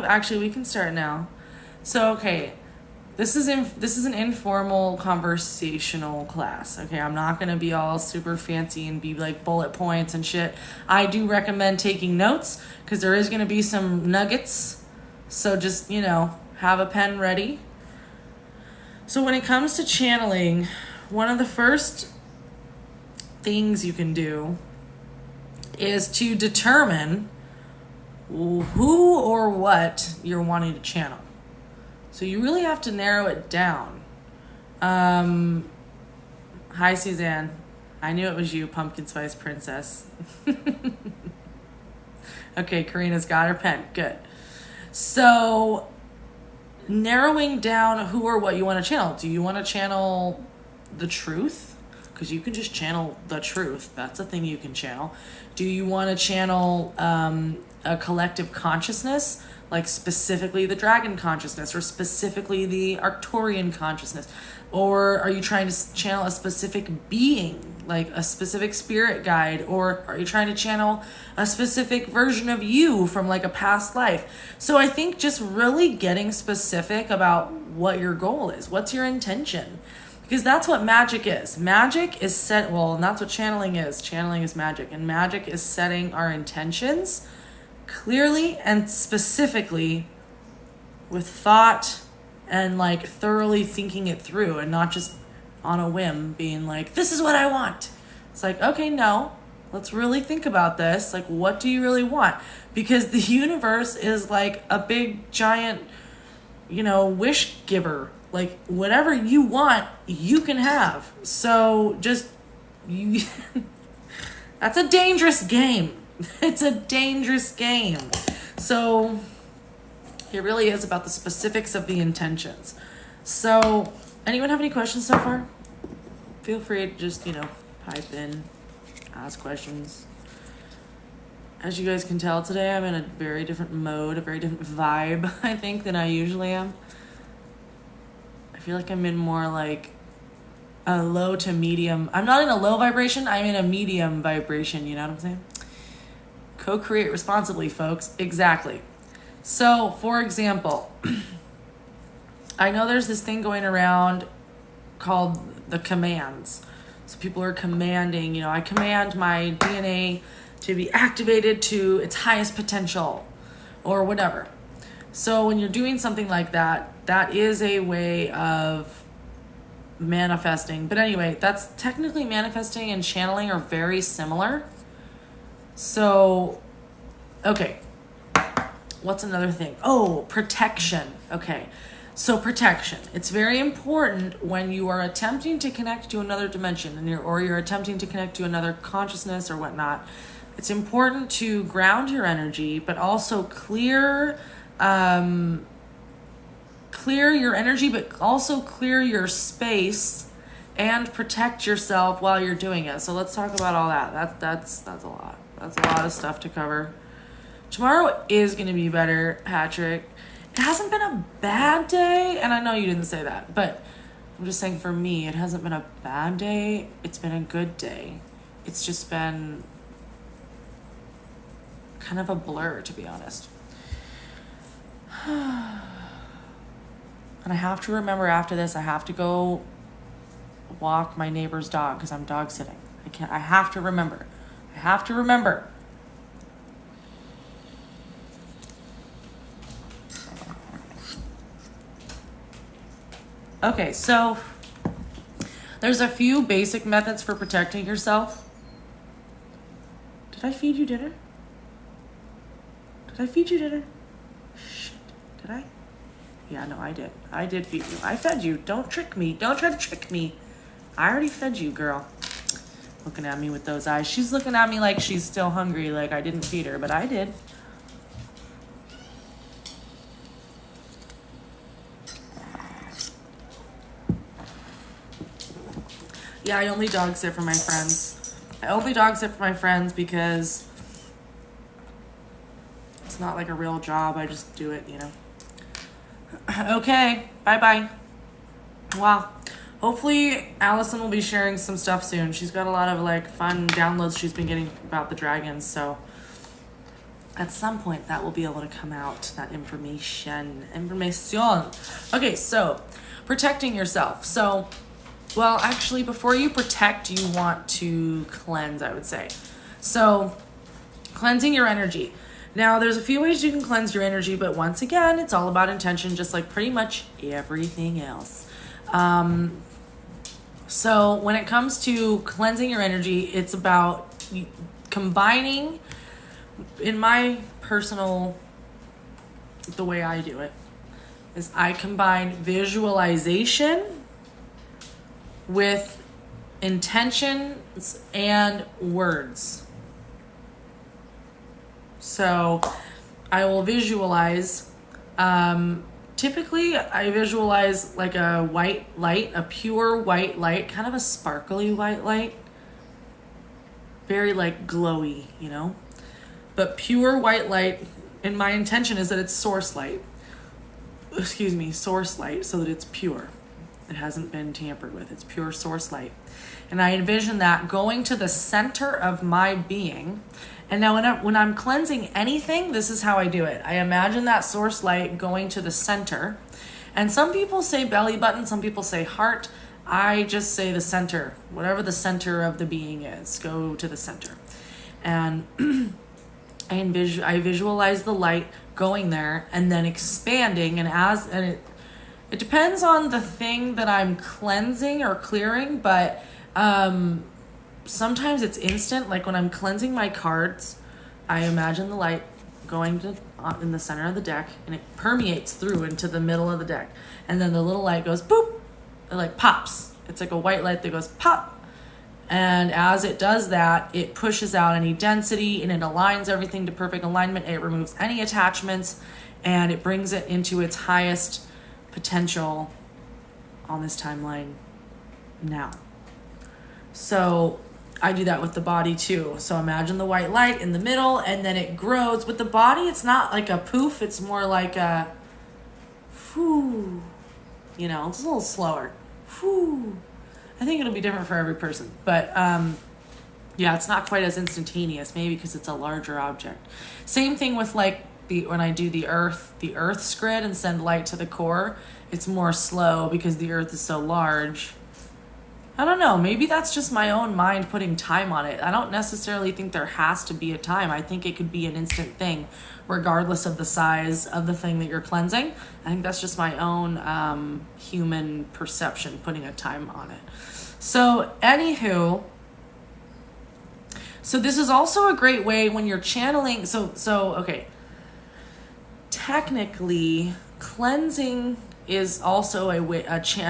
actually, we can start now. So, okay, this is an informal conversational class. Okay, I'm not gonna be all super fancy and be like bullet points and shit. I do recommend taking notes because there is gonna be some nuggets. So just, have a pen ready. So when it comes to channeling, one of the first things you can do is to determine who or what you're wanting to channel. So you really have to narrow it down. Hi, Suzanne. I knew it was you, Pumpkin Spice Princess. Okay, Karina's got her pen. Good. So narrowing down who or what you want to channel. Do you want to channel the truth? Because you can just channel the truth. That's a thing you can channel. Do you want to channel a collective consciousness, like specifically the dragon consciousness or specifically the Arcturian consciousness? Or are you trying to channel a specific being, like a specific spirit guide? Or are you trying to channel a specific version of you from like a past life? So I think just really getting specific about what your goal is. What's your intention? Because that's what magic is. Magic is and that's what channeling is. Channeling is magic. And magic is setting our intentions clearly and specifically with thought and like thoroughly thinking it through and not just on a whim being like, this is what I want. It's like, okay, no, let's really think about this. Like, what do you really want? Because the universe is like a big giant, wish giver. Like whatever you want, you can have. So just that's a dangerous game. It's a dangerous game. So it really is about the specifics of the intentions. So anyone have any questions so far? Feel free to just, pipe in, ask questions. As you guys can tell today, I'm in a very different mode, a very different vibe, I think, than I usually am. I feel like I'm in more like a low to medium. I'm not in a low vibration. I'm in a medium vibration. You know what I'm saying? Co-create responsibly, folks. Exactly. So, for example, I know there's this thing going around called the commands. So people are commanding, I command my DNA to be activated to its highest potential or whatever. So when you're doing something like that, that is a way of manifesting. But anyway, that's technically manifesting and channeling are very similar. So, okay. What's another thing? Oh, protection. Okay. So protection. It's very important when you are attempting to connect to another dimension or you're attempting to connect to another consciousness or whatnot. It's important to ground your energy, but also clear your energy, but also clear your space and protect yourself while you're doing it. So let's talk about all that. That's a lot. That's a lot of stuff to cover. Tomorrow is going to be better, Patrick. It hasn't been a bad day, and I know you didn't say that, but I'm just saying for me, it hasn't been a bad day. It's been a good day. It's just been kind of a blur, to be honest. And I have to remember after this, I have to go walk my neighbor's dog because I'm dog sitting. I have to remember. Okay, so there's a few basic methods for protecting yourself. Did I feed you dinner? Shit, did I? Yeah, no, I did. I did feed you. I fed you. Don't trick me. Don't try to trick me. I already fed you, girl. Looking at me with those eyes. She's looking at me like she's still hungry, like I didn't feed her, but I did. Yeah, I only dog sit for my friends. Because it's not like a real job. I just do it, Okay, bye-bye. Wow. Hopefully Allison will be sharing some stuff soon. She's got a lot of fun downloads she's been getting about the dragons, so at some point that will be able to come out, that information. Okay, so protecting yourself. So, well, actually, before you protect, you want to cleanse, I would say. So, cleansing your energy. Now, there's a few ways you can cleanse your energy, but once again, it's all about intention, just like pretty much everything else. So when it comes to cleansing your energy, it's about combining, in my personal, the way I do it, is I combine visualization with intentions and words. So I will visualize, typically I visualize like a white light, a pure white light, kind of a sparkly white light. Very like glowy, you know, but pure white light. And my intention is that it's source light, source light, so that it's pure. It hasn't been tampered with. It's pure source light. And I envision that going to the center of my being. And now when I'm cleansing anything, this is how I do it. I imagine that source light going to the center. And some people say belly button, some people say heart. I just say the center. Whatever the center of the being is, go to the center. And I visualize the light going there and then expanding. And it depends on the thing that I'm cleansing or clearing, but sometimes it's instant. Like when I'm cleansing my cards, I imagine the light going to in the center of the deck, and it permeates through into the middle of the deck, and then the little light goes boop, it like pops. It's like a white light that goes pop, and as it does that, it pushes out any density and it aligns everything to perfect alignment. It removes any attachments, and it brings it into its highest potential on this timeline now. So I do that with the body too. So imagine the white light in the middle, and then it grows. With the body, it's not like a poof. It's more like a whoo. You know, it's a little slower. Whoo. I think it'll be different for every person. But yeah, it's not quite as instantaneous, maybe because it's a larger object. Same thing with like when I do the Earth's grid and send light to the core, it's more slow because the Earth is so large. I don't know. Maybe that's just my own mind putting time on it. I don't necessarily think there has to be a time. I think it could be an instant thing, regardless of the size of the thing that you're cleansing. I think that's just my own human perception putting a time on it. So, anywho, so this is also a great way when you're channeling. So okay. Technically, cleansing is also a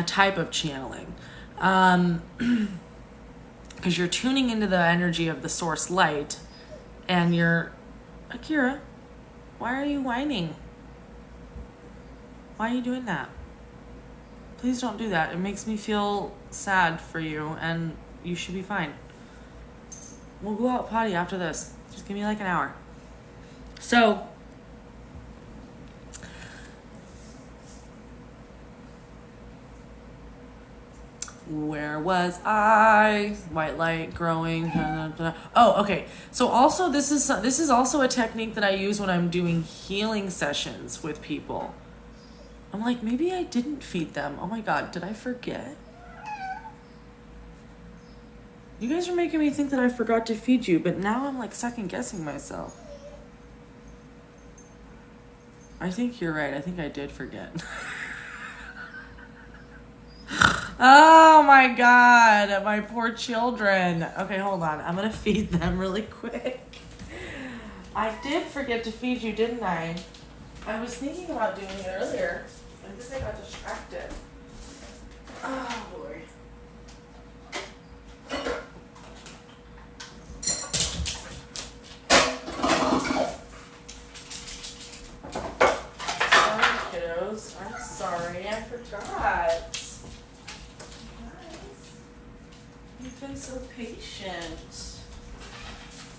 type of channeling. Because you're tuning into the energy of the source light, and Akira, why are you whining? Why are you doing that? Please don't do that. It makes me feel sad for you, and you should be fine. We'll go out potty after this. Just give me like an hour. So, where was I? White light growing. Oh, okay. So also this is also a technique that I use when I'm doing healing sessions with people. I'm like, maybe I didn't feed them. Oh my God, did I forget? You guys are making me think that I forgot to feed you, but now I'm like second guessing myself. I think you're right. I think I did forget. Oh my God, my poor children. Okay, hold on. I'm gonna feed them really quick. I did forget to feed you, didn't I? I was thinking about doing it earlier. I guess I got distracted. Oh boy. Sorry, kiddos. I'm sorry. I forgot. You've been so patient.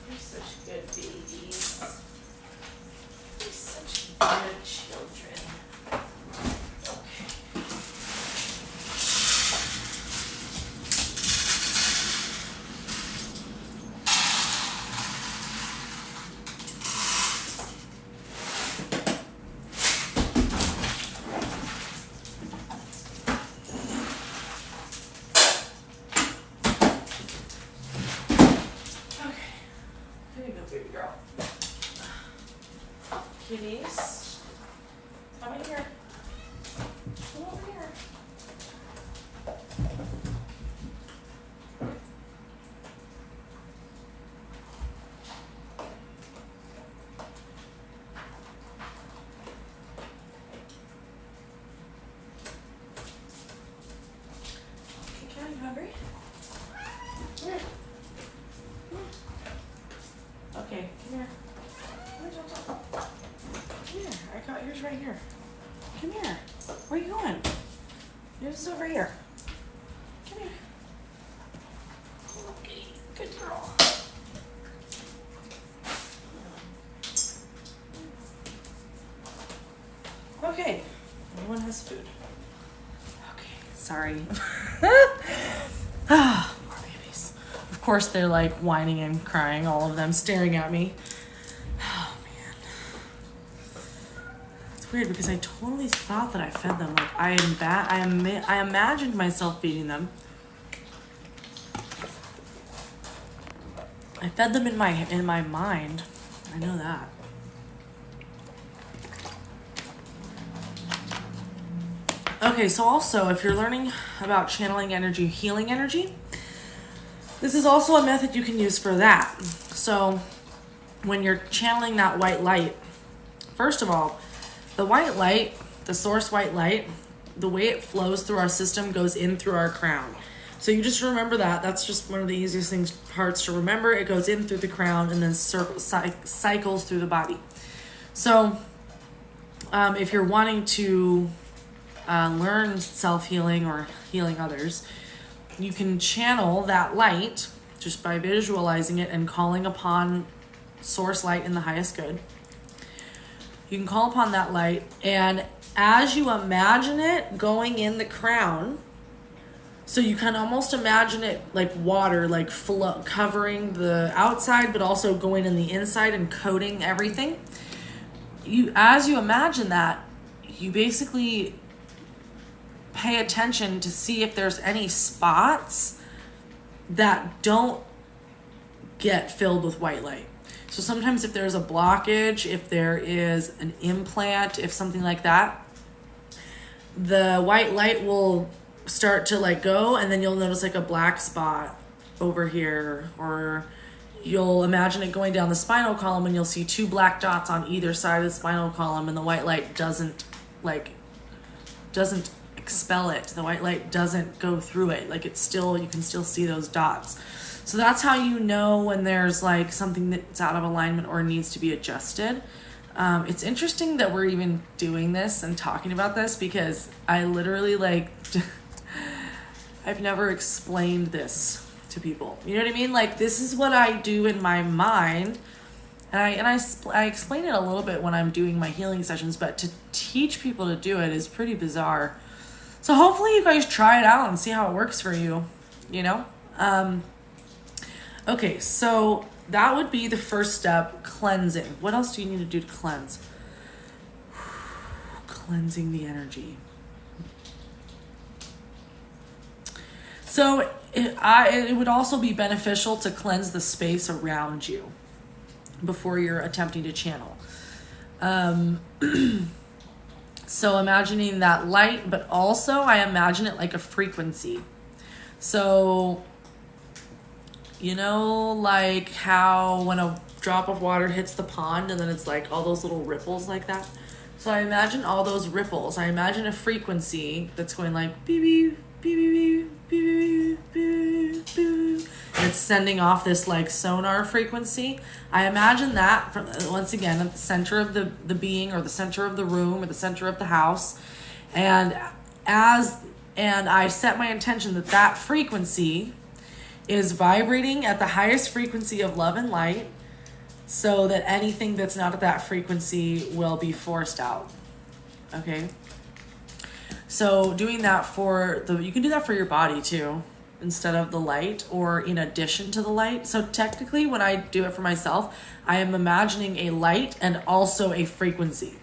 You're such good babies. You're such good children. Okay. Come in here. Come over here. Okay, you hungry? Come here. Okay, come here. Come here. I got yours right here. Come here. Where are you going? Yours is over here. Come here. Okay, good girl. Okay, everyone has food. Okay, sorry. Ah, poor babies. Of course, they're like whining and crying, all of them staring at me. Oh man, it's weird because I totally thought that I fed them. Like I imagined myself feeding them. I fed them in my mind. I know that. Okay, so also, if you're learning about channeling energy, healing energy, this is also a method you can use for that. So, when you're channeling that white light, first of all, the white light, the source white light, the way it flows through our system goes in through our crown. So you just remember that. That's just one of the easiest parts to remember. It goes in through the crown and then cycles through the body. So, if you're wanting to learn self-healing or healing others, you can channel that light just by visualizing it and calling upon source light in the highest good. You can call upon that light, and as you imagine it going in the crown, so you can almost imagine it like water, like covering the outside but also going in the inside and coating everything. As you imagine that, you basically pay attention to see if there's any spots that don't get filled with white light. So sometimes if there's a blockage, if there is an implant, if something like that, the white light will start to like go, and then you'll notice like a black spot over here, or you'll imagine it going down the spinal column and you'll see 2 black dots on either side of the spinal column, and the white light doesn't expel it. The white light doesn't go through it. Like it's still, you can still see those dots. So that's how you know when there's like something that's out of alignment or needs to be adjusted. It's interesting that we're even doing this and talking about this, because I literally like, I've never explained this to people. You know what I mean? Like this is what I do in my mind. And I explain it a little bit when I'm doing my healing sessions, but to teach people to do it is pretty bizarre. So hopefully you guys try it out and see how it works for you, you know? Okay, so that would be the first step, cleansing. What else do you need to do to cleanse? Cleansing the energy. So it would also be beneficial to cleanse the space around you before you're attempting to channel. So imagining that light, but also I imagine it like a frequency. So, you know, like how when a drop of water hits the pond and then it's like all those little ripples like that. So I imagine all those ripples. I imagine a frequency that's going like beep, beep, beep, beep, beep, beep, beep, beep. And it's sending off this like sonar frequency. I imagine that from, once again, at the center of the being, or the center of the room, or the center of the house. And I set my intention that that frequency is vibrating at the highest frequency of love and light, so that anything that's not at that frequency will be forced out. Okay? So doing that you can do that for your body too, instead of the light, or in addition to the light. So technically when I do it for myself, I am imagining a light and also a frequency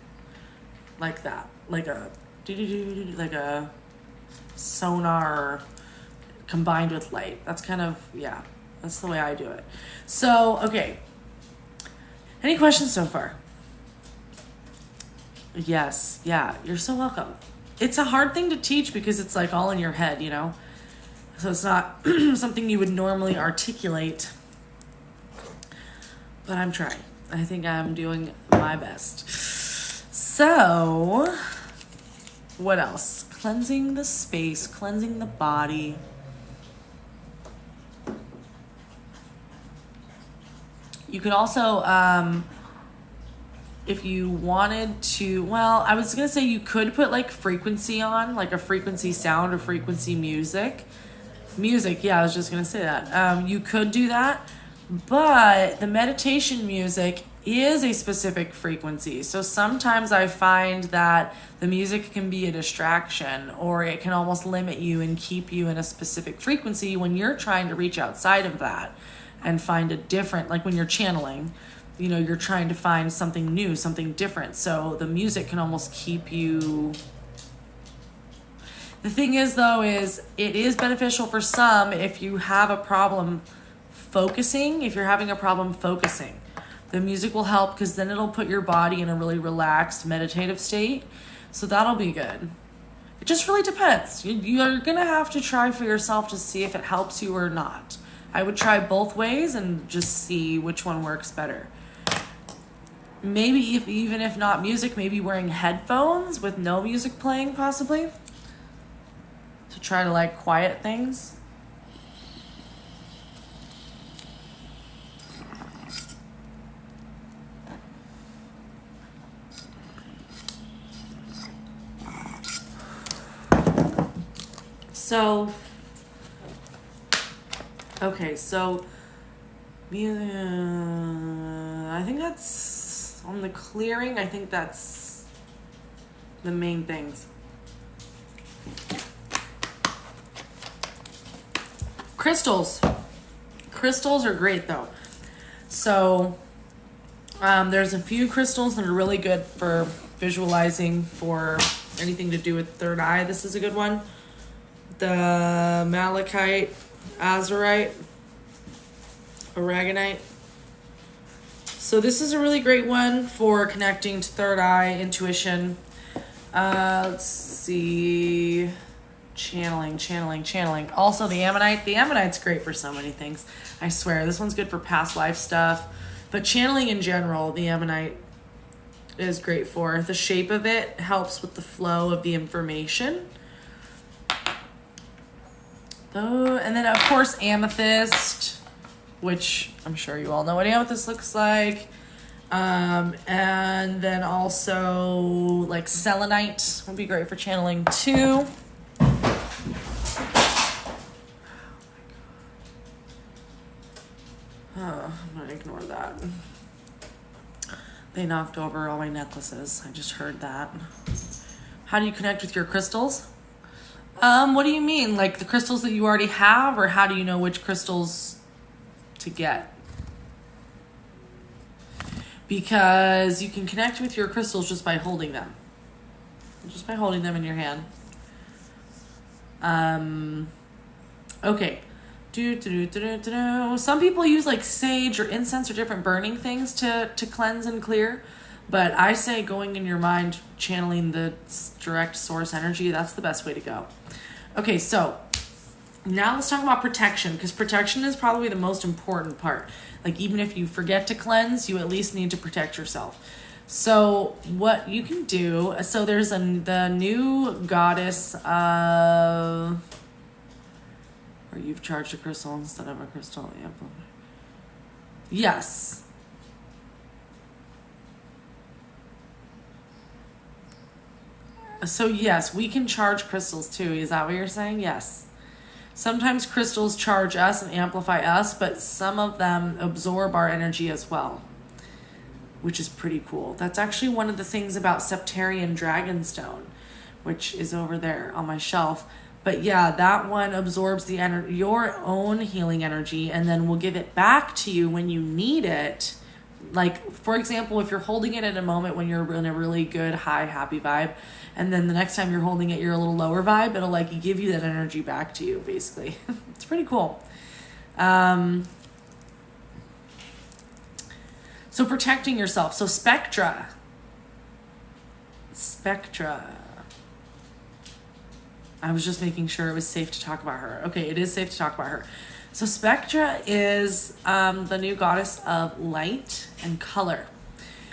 like that, like a sonar combined with light. That's kind of, yeah, that's the way I do it. So, okay. Any questions so far? Yes. Yeah. You're so welcome. It's a hard thing to teach because it's like all in your head, you know? So it's not something you would normally articulate. But I'm trying. I think I'm doing my best. So, what else? Cleansing the space, cleansing the body. You could also, if you wanted to, well, I was going to say you could put like frequency on, like a frequency sound or frequency music. Music, yeah, I was just going to say that. You could do that, but the meditation music is a specific frequency. So sometimes I find that the music can be a distraction, or it can almost limit you and keep you in a specific frequency when you're trying to reach outside of that and find a different, like when you're channeling, you know, you're trying to find something new, something different. So the music can almost keep you. The thing is, though, is it is beneficial for some if you have a problem focusing. If you're having a problem focusing, the music will help because then it'll put your body in a really relaxed meditative state. So that'll be good. It just really depends. You're going to have to try for yourself to see if it helps you or not. I would try both ways and just see which one works better. Maybe even if not music, maybe wearing headphones with no music playing possibly. To try to like quiet things. So, okay, so I think that's on the clearing. I think that's the main things. Crystals. Crystals are great though. So there's a few crystals that are really good for visualizing, for anything to do with third eye. This is a good one. The malachite, azurite, aragonite. So this is a really great one for connecting to third eye, intuition. Let's see. Channeling. Also the ammonite. The ammonite's great for so many things. I swear. This one's good for past life stuff. But channeling in general, the ammonite is great for. The shape of it helps with the flow of the information. Oh, and then of course amethyst, which I'm sure you all know what amethyst looks like. And then also like selenite would be great for channeling too. Oh, I'm gonna ignore that. They knocked over all my necklaces. I just heard that. How do you connect with your crystals? What do you mean? Like the crystals that you already have, or how do you know which crystals to get? Because you can connect with your crystals just by holding them. Just by holding them in your hand. Okay. Some people use like sage or incense or different burning things to cleanse and clear. But I say going in your mind, channeling the direct source energy, that's the best way to go. Okay, so now let's talk about protection, because protection is probably the most important part. Like even if you forget to cleanse, you at least need to protect yourself. So what you can do, so there's the new goddess of, where you've charged a crystal instead of a crystal amplifier. Yes. So yes, we can charge crystals too. Is that what you're saying? Yes. Sometimes crystals charge us and amplify us, but some of them absorb our energy as well, which is pretty cool. That's actually one of the things about Septarian Dragonstone, which is over there on my shelf. But yeah, that one absorbs the your own healing energy, and then will give it back to you when you need it. Like, for example, if you're holding it at a moment when you're in a really good, high, happy vibe, and then the next time you're holding it, you're a little lower vibe, it'll like give you that energy back to you, basically. It's pretty cool. So protecting yourself. So spectra. Spectra. I was just making sure it was safe to talk about her. Okay, it is safe to talk about her. So Spectra is the new goddess of light and color.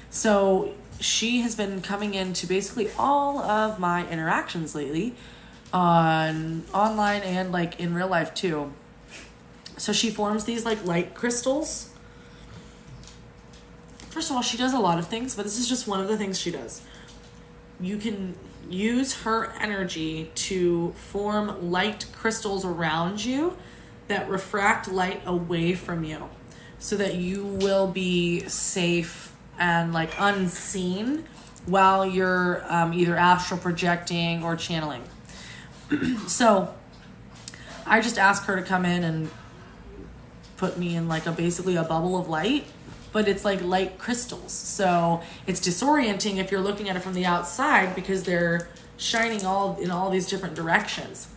So she has been coming into basically all of my interactions lately, on online and like in real life too. So she forms these like light crystals. First of all, she does a lot of things, but this is just one of the things she does. You can use her energy to form light crystals around you that refract light away from you, so that you will be safe and like unseen while you're either astral projecting or channeling. So I just ask her to come in and put me in like basically a bubble of light, but it's like light crystals. So it's disorienting if you're looking at it from the outside, because they're shining all in all these different directions.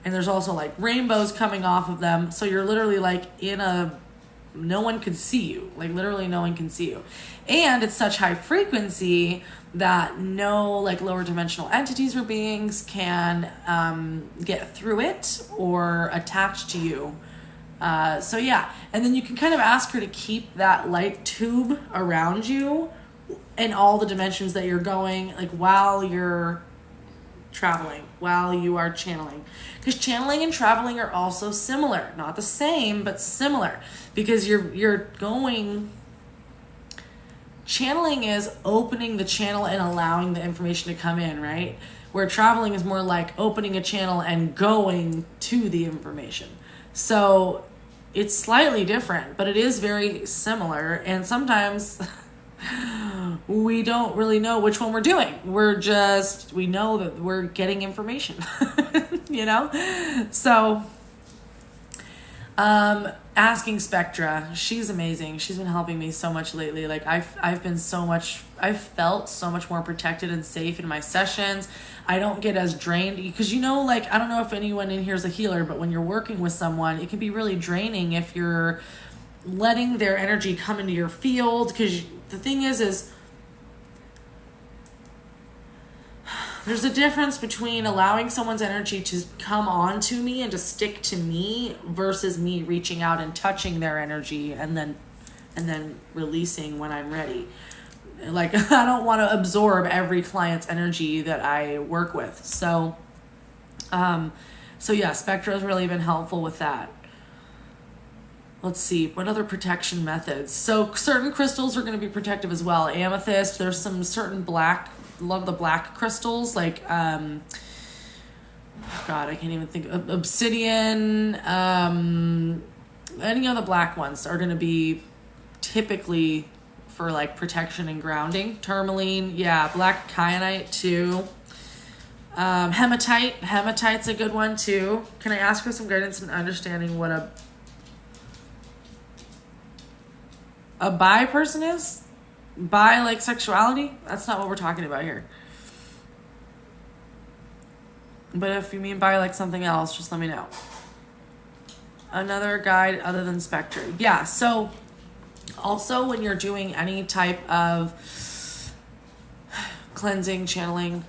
And there's also like rainbows coming off of them. So you're literally like no one could see you. Like literally no one can see you. And it's such high frequency that no like lower dimensional entities or beings can get through it or attach to you. So yeah, and then you can kind of ask her to keep that light tube around you in all the dimensions that you're going, like while you're traveling, while you are channeling. Because channeling and traveling are also similar. Not the same, but similar. Because you're going... Channeling is opening the channel and allowing the information to come in, right? Where traveling is more like opening a channel and going to the information. So it's slightly different, but it is very similar. And sometimes we don't really know which one we're doing. We know that we're getting information, you know? So, asking Spectra, she's amazing. She's been helping me so much lately. Like I've felt so much more protected and safe in my sessions. I don't get as drained because, you know, like, I don't know if anyone in here is a healer, but when you're working with someone, it can be really draining if you're letting their energy come into your field. Because the thing is there's a difference between allowing someone's energy to come onto me and to stick to me versus me reaching out and touching their energy and then releasing when I'm ready. Like, I don't want to absorb every client's energy that I work with. So yeah, Spectra has really been helpful with that. Let's see, what other protection methods? So certain crystals are going to be protective as well. Amethyst, there's some certain a lot of the black crystals, like, God, I can't even think. Obsidian, any of the black ones are going to be typically for like protection and grounding. Tourmaline, yeah, black kyanite too. Hematite's a good one too. Can I ask for some guidance in understanding what a bi person is? Bi like sexuality? That's not what we're talking about here. But if you mean bi like something else, just let me know. Another guide other than Spectra. Yeah, so also when you're doing any type of cleansing, channeling,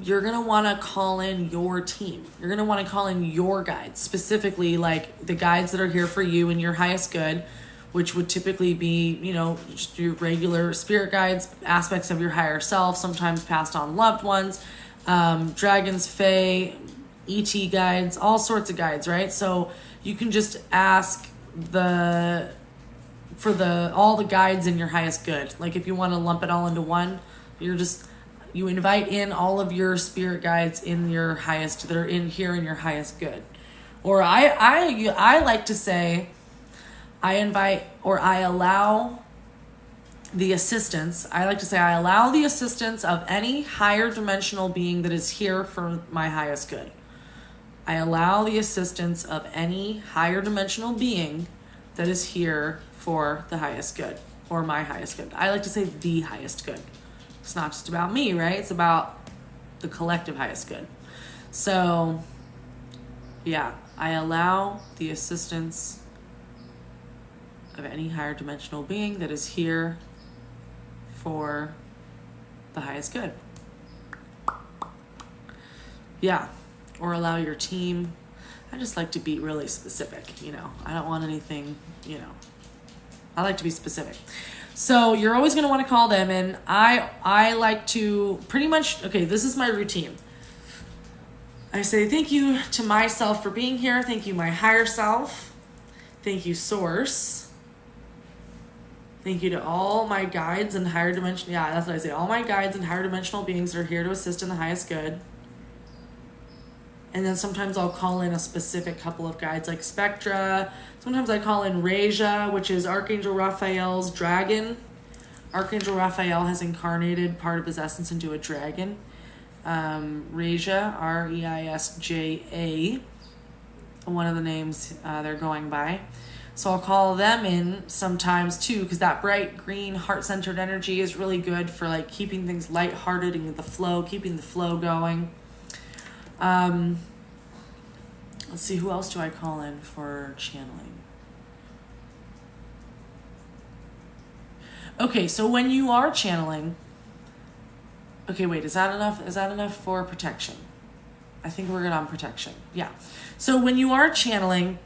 you're going to want to call in your team. You're going to want to call in your guides, specifically like the guides that are here for you and your highest good, which would typically be, you know, just your regular spirit guides, aspects of your higher self, sometimes passed on loved ones, dragons, fae, ET guides, all sorts of guides, right? So you can just ask all the guides in your highest good. Like if you want to lump it all into one, you invite in all of your spirit guides in your highest, that are in here in your highest good. Or I like to say, I invite or I allow the assistance. I like to say I allow the assistance of any higher dimensional being that is here for my highest good. I allow the assistance of any higher dimensional being that is here for the highest good or my highest good. I like to say the highest good. It's not just about me, right? It's about the collective highest good. So, yeah, I allow the assistance of any higher dimensional being that is here for the highest good. Yeah. Or allow your team. I just like to be really specific, I don't want anything, I like to be specific. So you're always going to want to call them in. I like to pretty much, okay, this is my routine. I say thank you to myself for being here. Thank you, my higher self. Thank you, source. Thank you to all my guides and higher dimension. Yeah, that's what I say. All my guides and higher dimensional beings are here to assist in the highest good. And then sometimes I'll call in a specific couple of guides like Spectra. Sometimes I call in Raja, which is Archangel Raphael's dragon. Archangel Raphael has incarnated part of his essence into a dragon. Raja, Reisja, one of the names they're going by. So I'll call them in sometimes too, because that bright green heart-centered energy is really good for like keeping things lighthearted and the flow, keeping the flow going. Let's see, who else do I call in for channeling? Okay, so when you are channeling, okay, wait, is that enough? Is that enough for protection? I think we're good on protection. Yeah. So when you are channeling,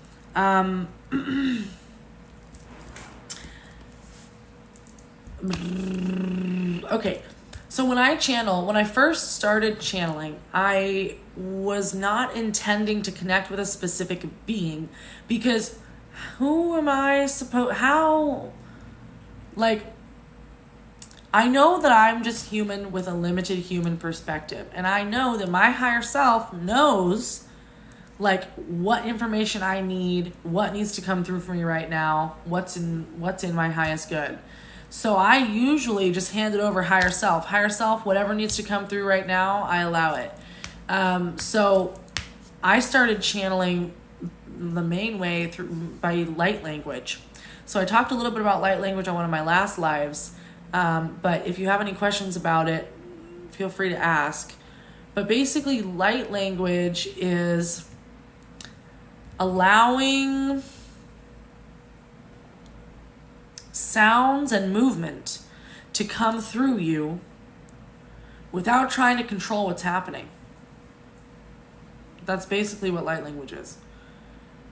okay. So when I first started channeling, I was not intending to connect with a specific being, because who am I I know that I'm just human with a limited human perspective. And I know that my higher self knows like what information I need, what needs to come through for me right now, what's in my highest good. So I usually just hand it over higher self. Higher self, whatever needs to come through right now, I allow it. So I started channeling the main way by light language. So I talked a little bit about light language on one of my last lives. But if you have any questions about it, feel free to ask. But basically, light language is allowing sounds and movement to come through you without trying to control what's happening. That's basically what light language is.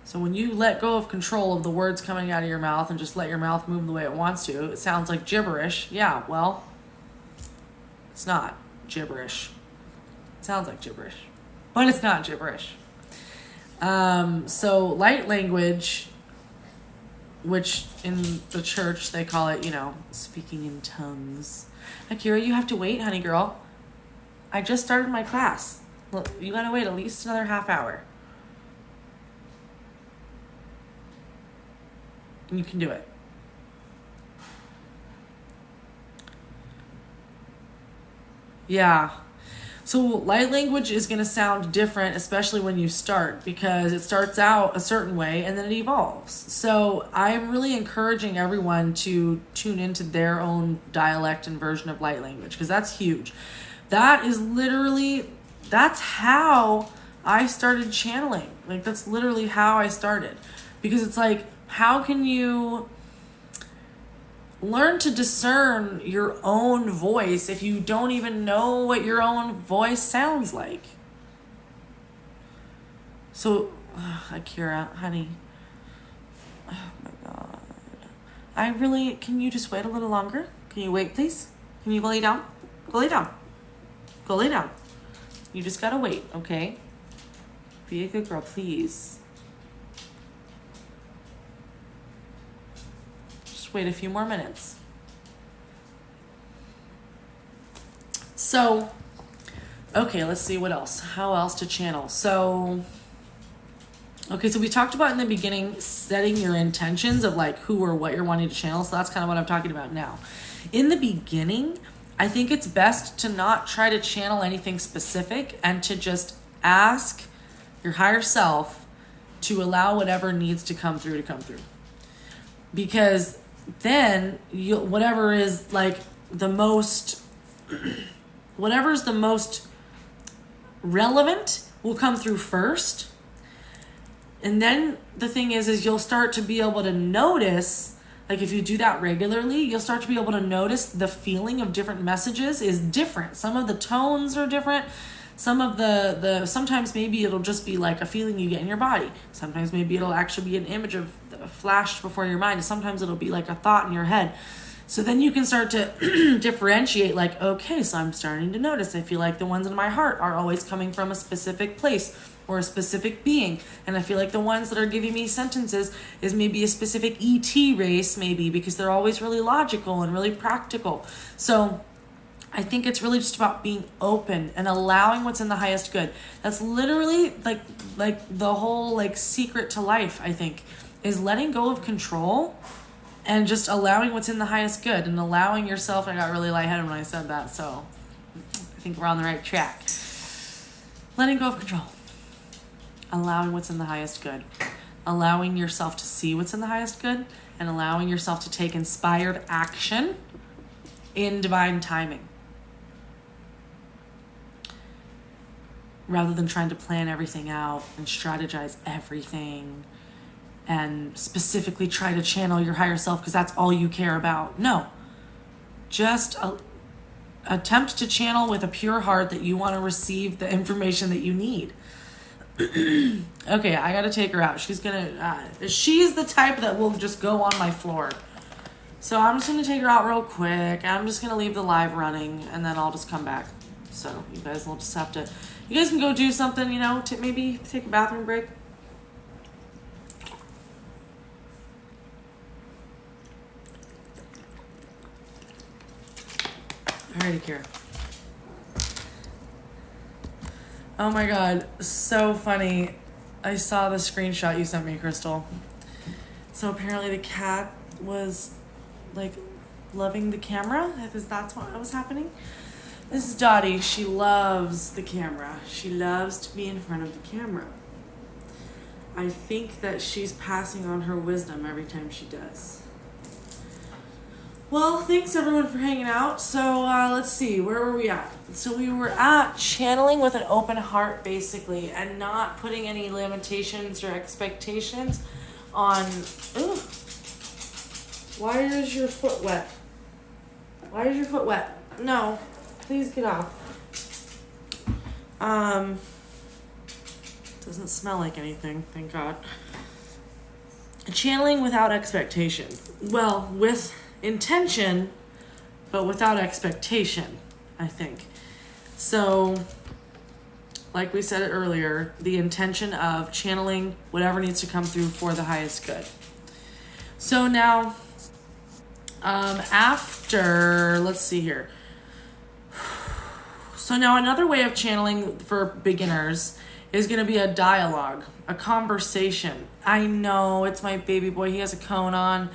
So when you let go of control of the words coming out of your mouth and just let your mouth move the way it wants to, it sounds like gibberish. Yeah, well, it's not gibberish. It sounds like gibberish, but it's not gibberish. So light language, which in the church they call it, speaking in tongues. Akira, you have to wait, honey girl. I just started my class. Look, you gotta wait at least another half hour. And you can do it. Yeah. So light language is going to sound different, especially when you start, because it starts out a certain way and then it evolves. So I'm really encouraging everyone to tune into their own dialect and version of light language, because that's huge. That's how I started channeling. Like, that's literally how I started. Because it's like, how can you learn to discern your own voice if you don't even know what your own voice sounds like? So, Akira, honey. Oh my God. Can you just wait a little longer? Can you wait, please? Can you go lay down? Go lay down. Go lay down. You just gotta wait, okay? Be a good girl, please. Wait a few more minutes. So, okay, let's see what else. How else to channel? So we talked about in the beginning setting your intentions of like who or what you're wanting to channel. So that's kind of what I'm talking about now. In the beginning, I think it's best to not try to channel anything specific and to just ask your higher self to allow whatever needs to come through. Because then whatever's the most relevant will come through first. And then the thing is you'll start to be able to notice, like if you do that regularly, you'll start to be able to notice the feeling of different messages is different. Some of the tones are different. Some of the sometimes maybe it'll just be like a feeling you get in your body. Sometimes maybe it'll actually be an image of flashed before your mind. Sometimes it'll be like a thought in your head. So then you can start to differentiate, like, okay, so I'm starting to notice. I feel like the ones in my heart are always coming from a specific place or a specific being. And I feel like the ones that are giving me sentences is maybe a specific ET race, maybe, because they're always really logical and really practical. So I think it's really just about being open and allowing what's in the highest good. That's literally like the whole like secret to life, I think, is letting go of control and just allowing what's in the highest good and allowing yourself. I got really lightheaded when I said that, so I think we're on the right track. Letting go of control. Allowing what's in the highest good. Allowing yourself to see what's in the highest good and allowing yourself to take inspired action in divine timing. Rather than trying to plan everything out and strategize everything and specifically try to channel your higher self because that's all you care about. No. Just attempt to channel with a pure heart that you want to receive the information that you need. Okay, I gotta take her out. She's the type that will just go on my floor. So I'm just gonna take her out real quick. I'm just gonna leave the live running and then I'll just come back. So you guys will just have to, you guys can go do something, maybe take a bathroom break. Alrighty, Kira. Oh my god, so funny. I saw the screenshot you sent me, Crystal. So apparently the cat was like loving the camera. That's what was happening. This is Dottie. She loves the camera. She loves to be in front of the camera. I think that she's passing on her wisdom every time she does. Well, thanks everyone for hanging out. So let's see, where were we at? So we were at channeling with an open heart, basically, and not putting any limitations or expectations on. Ooh, why is your foot wet? Why is your foot wet? No, please get off. Doesn't smell like anything, thank God. Channeling without expectation. Well, with intention, but without expectation, I think. So, like we said earlier, the intention of channeling whatever needs to come through for the highest good. So now, after, let's see here. So now another way of channeling for beginners is going to be a dialogue, a conversation. I know, it's my baby boy. He has a cone on.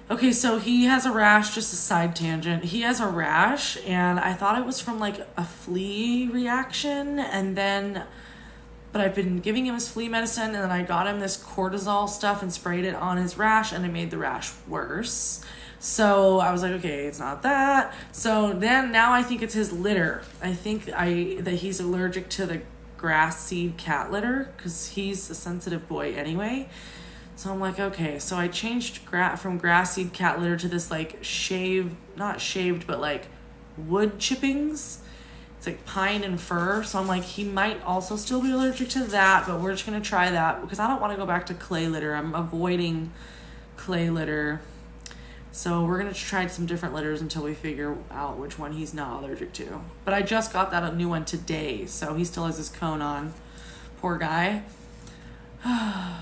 Okay, so he has a rash, just a side tangent. He has a rash, and I thought it was from like a flea reaction, but I've been giving him his flea medicine, and then I got him this cortisol stuff and sprayed it on his rash, and it made the rash worse. So I was like, okay, it's not that. So then now I think it's his litter. I think that he's allergic to the grass seed cat litter because he's a sensitive boy anyway. So I'm like, okay, so I changed from grass seed cat litter to this like not shaved, but like wood chippings. It's like pine and fir. So I'm like, he might also still be allergic to that, but we're just going to try that because I don't want to go back to clay litter. I'm avoiding clay litter. So we're going to try some different litters until we figure out which one he's not allergic to. But I just got that a new one today, so he still has his cone on. Poor guy. I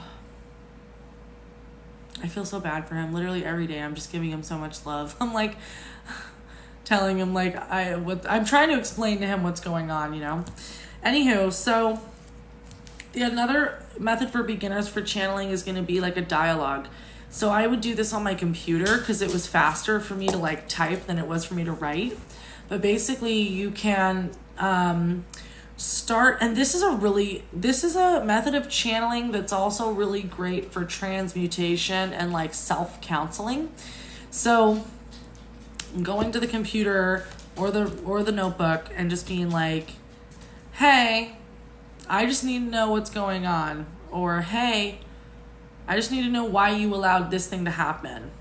feel so bad for him. Literally every day I'm just giving him so much love. I'm like telling him like I'm trying to explain to him what's going on, Anywho, so another method for beginners for channeling is going to be like a dialogue. So I would do this on my computer because it was faster for me to like type than it was for me to write. But basically you can start, and this is a method of channeling that's also really great for transmutation and like self-counseling. So going to the computer or the notebook and just being like, hey, I just need to know what's going on, or hey, I just need to know why you allowed this thing to happen,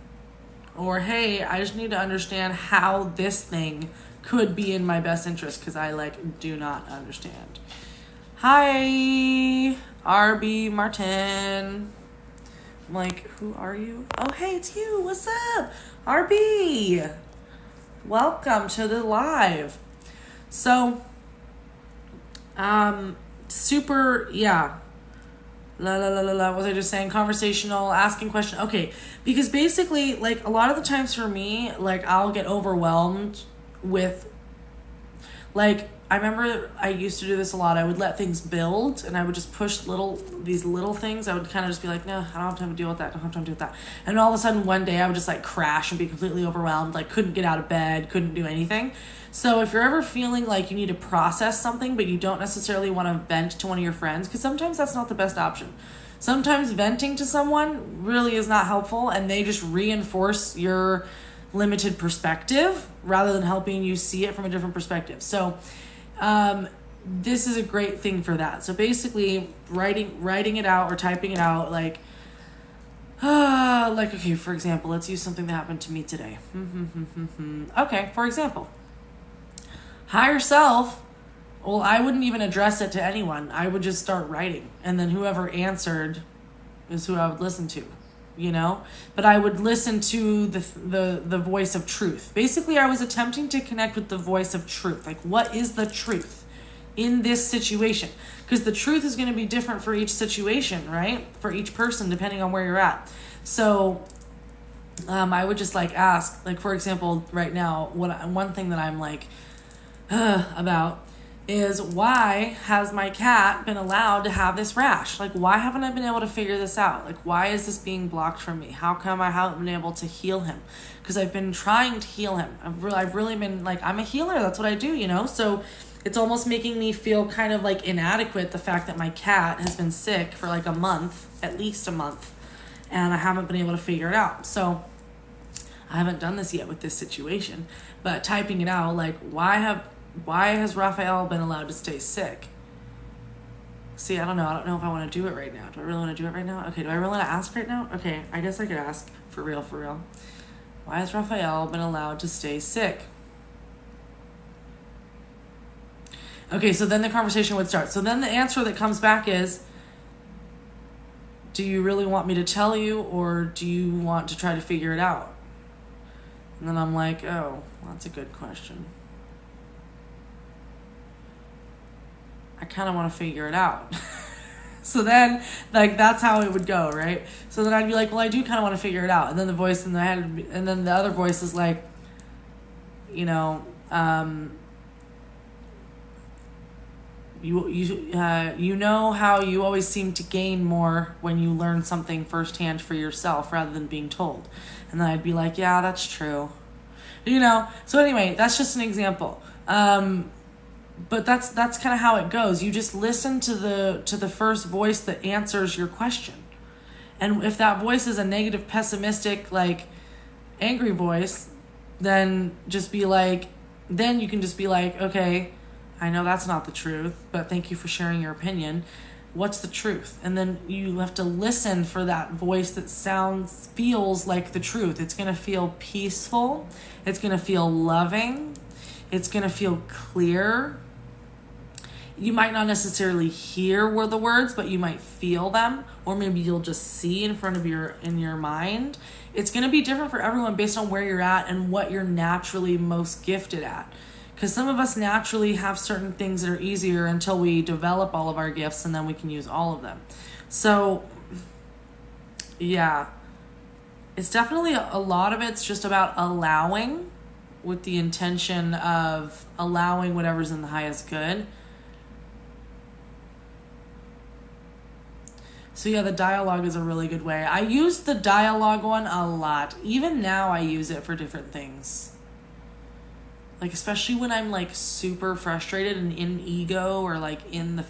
or hey, I just need to understand how this thing could be in my best interest, because I like do not understand. Hi, RB Martin. I'm like, who are you? Oh, hey, it's you. What's up? RB. Welcome to the live. So, super, yeah. What was I just saying? Conversational, asking questions. Okay, because basically, like, a lot of the times for me, like, I'll get overwhelmed with, like, I remember I used to do this a lot. I would let things build, and I would just push these little things. I would kind of just be like, no, I don't have time to deal with that. I don't have time to deal with that. And all of a sudden, one day, I would just, like, crash and be completely overwhelmed. Like, couldn't get out of bed, couldn't do anything. So if you're ever feeling like you need to process something, but you don't necessarily want to vent to one of your friends, because sometimes that's not the best option. Sometimes venting to someone really is not helpful, and they just reinforce your limited perspective rather than helping you see it from a different perspective. So this is a great thing for that. So basically, writing it out or typing it out, like, okay, for example, let's use something that happened to me today. Okay, for example, higher self. Well, I wouldn't even address it to anyone. I would just start writing, and then whoever answered is who I would listen to, But I would listen to the voice of truth. Basically, I was attempting to connect with the voice of truth. Like, what is the truth in this situation? Because the truth is going to be different for each situation, right? For each person, depending on where you're at. So I would just like ask, like, for example, right now, one thing that I'm like about is, why has my cat been allowed to have this rash? Like, why haven't I been able to figure this out? Like, why is this being blocked from me? How come I haven't been able to heal him? Because I've been trying to heal him. I've really been like, I'm a healer. That's what I do, So it's almost making me feel kind of like inadequate, the fact that my cat has been sick for like a month, at least a month, and I haven't been able to figure it out. So I haven't done this yet with this situation, but typing it out, like, why has Raphael been allowed to stay sick? See, I don't know if I want to do it right now. Do I really want to do it right now? Okay, do I really want to ask right now? Okay, I guess I could ask for real. Why has Raphael been allowed to stay sick? Okay, so then the conversation would start. So then the answer that comes back is, do you really want me to tell you, or do you want to try to figure it out? And then I'm like, oh, that's a good question. I kind of want to figure it out. So then, like, that's how it would go, right? So then I'd be like, well, I do kind of want to figure it out. And then the voice in the head, and then the other voice is like, you know how you always seem to gain more when you learn something firsthand for yourself rather than being told. And then I'd be like, yeah, that's true. So anyway, that's just an example. But that's kind of how it goes. You just listen to the first voice that answers your question. And if that voice is a negative, pessimistic, like, angry voice, then you can just be like, okay, I know that's not the truth, but thank you for sharing your opinion. What's the truth? And then you have to listen for that voice that feels like the truth. It's going to feel peaceful. It's going to feel loving. It's going to feel clear. You might not necessarily hear the words, but you might feel them, or maybe you'll just see in your mind. It's going to be different for everyone based on where you're at and what you're naturally most gifted at. Because some of us naturally have certain things that are easier until we develop all of our gifts, and then we can use all of them. So, yeah. It's definitely a lot of it's just about allowing, with the intention of allowing whatever's in the highest good. So yeah, the dialogue is a really good way. I use the dialogue one a lot. Even now I use it for different things. Like, especially when I'm like super frustrated and in ego, or like in the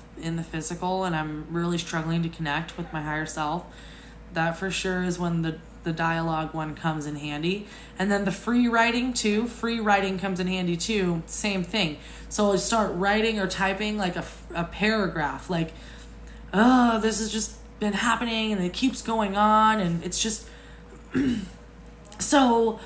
physical, and I'm really struggling to connect with my higher self. That for sure is when the dialogue one comes in handy. And then the free writing too. Free writing comes in handy too. Same thing. So I start writing or typing like a paragraph. Like, oh, this has just been happening and it keeps going on. And it's just... So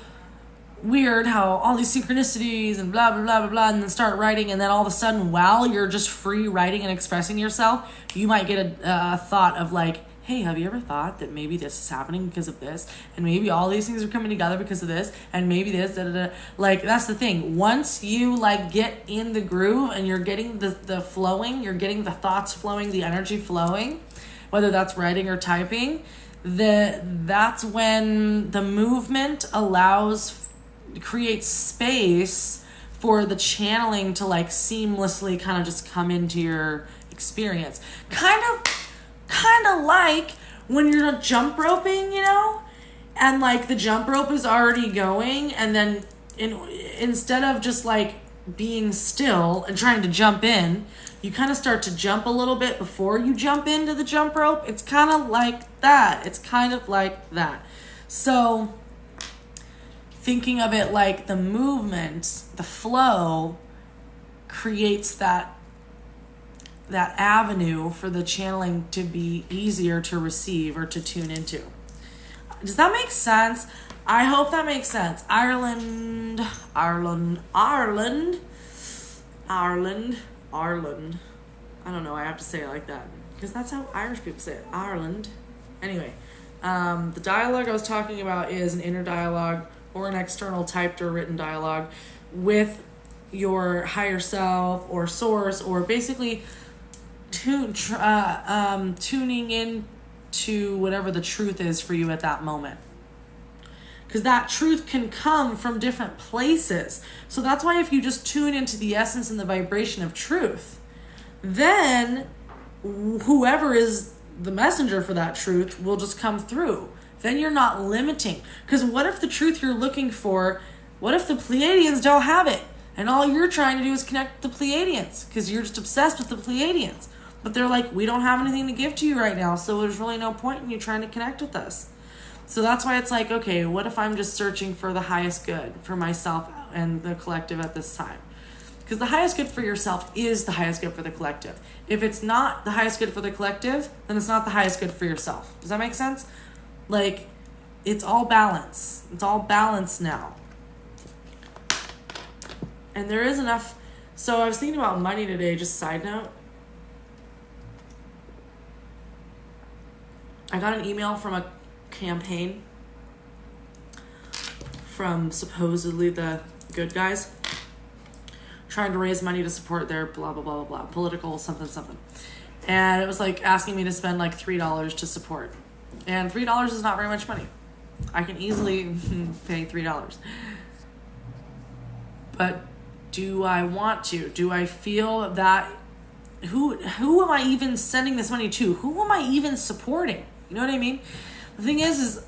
weird how all these synchronicities and blah, blah, blah, blah, blah, and then start writing, and then all of a sudden, while you're just free writing and expressing yourself, you might get a thought of like, hey, have you ever thought that maybe this is happening because of this, and maybe all these things are coming together because of this, and maybe this, da, da, da. Like, that's the thing. Once you like get in the groove and you're getting the flowing, you're getting the thoughts flowing, the energy flowing, whether that's writing or typing, that's when the movement creates space for the channeling to like seamlessly kind of just come into your experience. Kind of like when you're jump roping, you know, and like the jump rope is already going, and then instead of just like being still and trying to jump in, you kind of start to jump a little bit before you jump into the jump rope. It's kind of like that. So thinking of it like the movement, the flow creates that avenue for the channeling to be easier to receive or to tune into. Does that make sense? I hope that makes sense. Ireland. I don't know. I have to say it like that because that's how Irish people say it. Ireland. Anyway, the dialogue I was talking about is an inner dialogue or an external typed or written dialogue with your higher self or source, or basically tuning in to whatever the truth is for you at that moment. Because that truth can come from different places. So that's why if you just tune into the essence and the vibration of truth, then whoever is the messenger for that truth will just come through. Then you're not limiting. Because what if the truth you're looking for, what if the Pleiadians don't have it? And all you're trying to do is connect the Pleiadians because you're just obsessed with the Pleiadians. But they're like, we don't have anything to give to you right now, so there's really no point in you trying to connect with us. So that's why it's like, okay, what if I'm just searching for the highest good for myself and the collective at this time? Because the highest good for yourself is the highest good for the collective. If it's not the highest good for the collective, then it's not the highest good for yourself. Does that make sense? Like, it's all balance. It's all balance now. And there is enough. So I was thinking about money today, just side note. I got an email from a campaign from supposedly the good guys trying to raise money to support their blah, blah, blah, blah, blah, political something, something. And it was like asking me to spend like $3 to support. And $3 is not very much money. I can easily pay $3. But do I want to? Do I feel that who am I even sending this money to? Who am I even supporting? You know what I mean? The thing is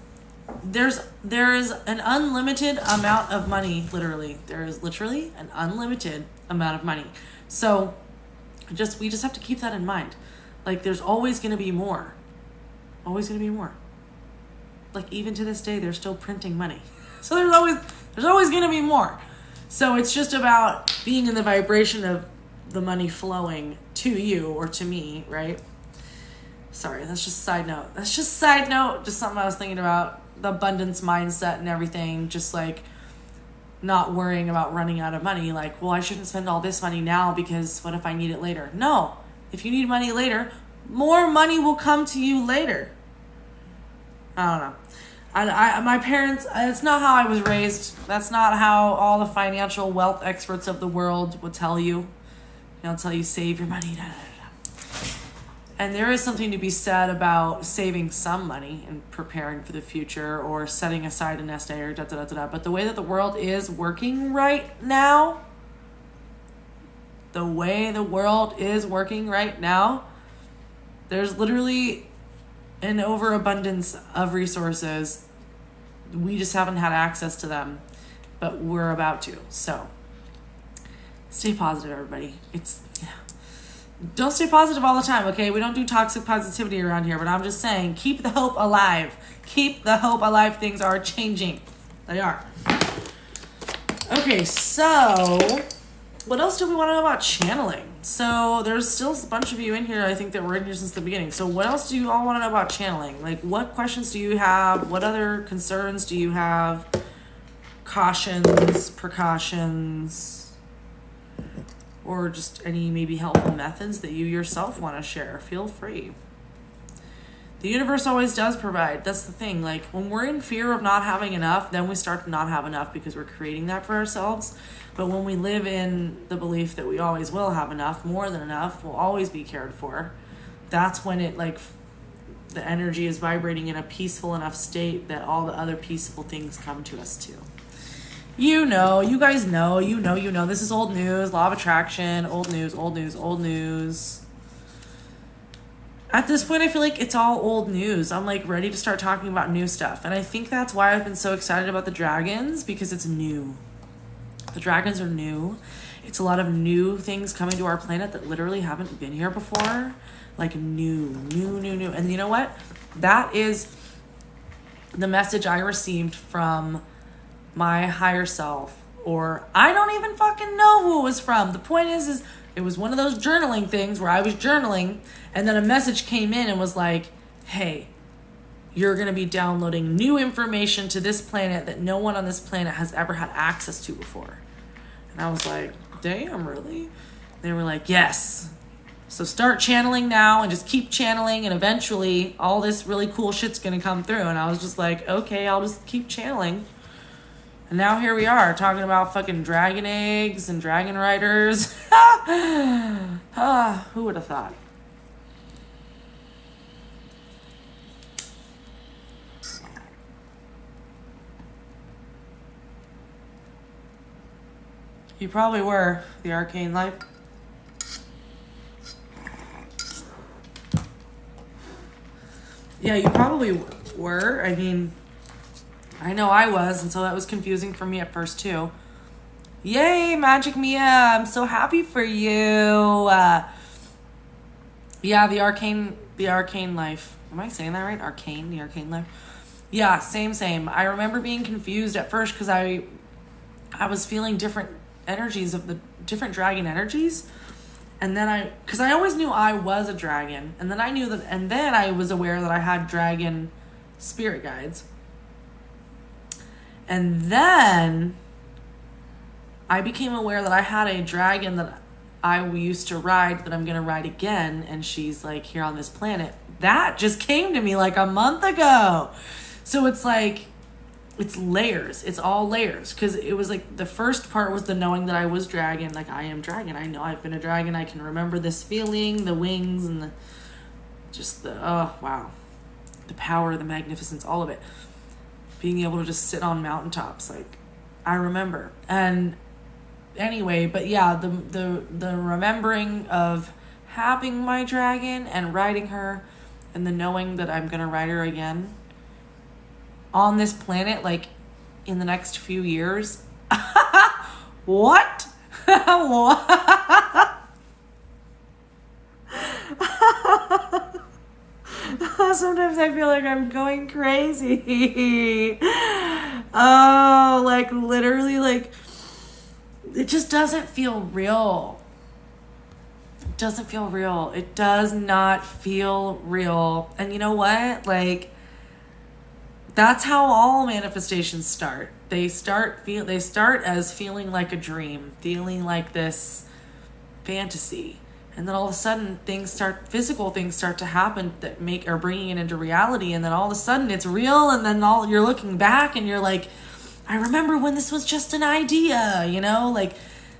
there is an unlimited amount of money, literally. There is literally an unlimited amount of money. So we just have to keep that in mind. Like, there's always going to be more. Always going to be more. Like, even to this day, they're still printing money. So there's always going to be more. So it's just about being in the vibration of the money flowing to you or to me, right? Sorry, that's just side note. Just something I was thinking about. The abundance mindset and everything. Just like not worrying about running out of money. Like, well, I shouldn't spend all this money now because what if I need it later? No. If you need money later, more money will come to you later. I don't know. My parents, it's not how I was raised. That's not how all the financial wealth experts of the world would tell you. They'll tell you save your money. Da, da, da. And there is something to be said about saving some money and preparing for the future or setting aside a nest egg or da da da da. But the way that the world is working right now, there's literally an overabundance of resources. We just haven't had access to them, but we're about to. So stay positive, everybody. Don't stay positive all the time, okay? We don't do toxic positivity around here, but I'm just saying, keep the hope alive. Keep the hope alive. Things are changing. They are. Okay, so what else do we want to know about channeling? So there's still a bunch of you in here, I think, that were in here since the beginning. So what else do you all want to know about channeling? Like, what questions do you have? What other concerns do you have? cautions, precautions, or just any maybe helpful methods that you yourself want to share, feel free. The universe always does provide. That's the thing. Like, when we're in fear of not having enough, then we start to not have enough because we're creating that for ourselves. But when we live in the belief that we always will have enough, more than enough, we'll always be cared for, that's when it, like, the energy is vibrating in a peaceful enough state that all the other peaceful things come to us too. You know, you guys know, you know. This is old news, law of attraction, old news. At this point, I feel like it's all old news. I'm like ready to start talking about new stuff. And I think that's why I've been so excited about the dragons, because it's new. The dragons are new. It's a lot of new things coming to our planet that literally haven't been here before. Like new. And you know what? That is the message I received from my higher self. Or I don't even fucking know who it was from. The point is it was one of those journaling things where I was journaling and then a message came in and was like, hey, you're going to be downloading new information to this planet that no one on this planet has ever had access to before. And I was like, damn, really? They were like, yes. So start channeling now and just keep channeling, and eventually all this really cool shit's going to come through. And I was just like, okay, I'll just keep channeling. And now here we are talking about fucking dragon eggs and dragon riders. Who would have thought? You probably were, the arcane life. Yeah, you probably were. I mean, I know I was, and so that was confusing for me at first too. Yay, Magic Mia! I'm so happy for you. Yeah, the arcane life. Am I saying that right? The arcane life. Yeah, same. I remember being confused at first because I was feeling different energies of the different dragon energies, and then because I always knew I was a dragon, and then I was aware that I had dragon spirit guides. And then I became aware that I had a dragon that I used to ride, that I'm going to ride again, and she's like here on this planet. That just came to me like a month ago. So it's like, it's layers. It's all layers. Because it was like, the first part was the knowing that I was dragon. Like, I am dragon. I know I've been a dragon. I can remember this feeling, the wings, and oh, wow. The power, the magnificence, all of it. Being able to just sit on mountaintops, like, I remember. And anyway, but yeah, the remembering of having my dragon and riding her, and the knowing that I'm gonna ride her again on this planet, like, in the next few years. What? What? Sometimes I feel like I'm going crazy. Oh, like, literally, like, it just doesn't feel real. It doesn't feel real. It does not feel real. And you know what? Like, that's how all manifestations start. They start as feeling like a dream, feeling like this fantasy. And then all of a sudden physical things start to happen that are bringing it into reality. And then all of a sudden it's real. And then you're looking back and you're like, I remember when this was just an idea, you know, like,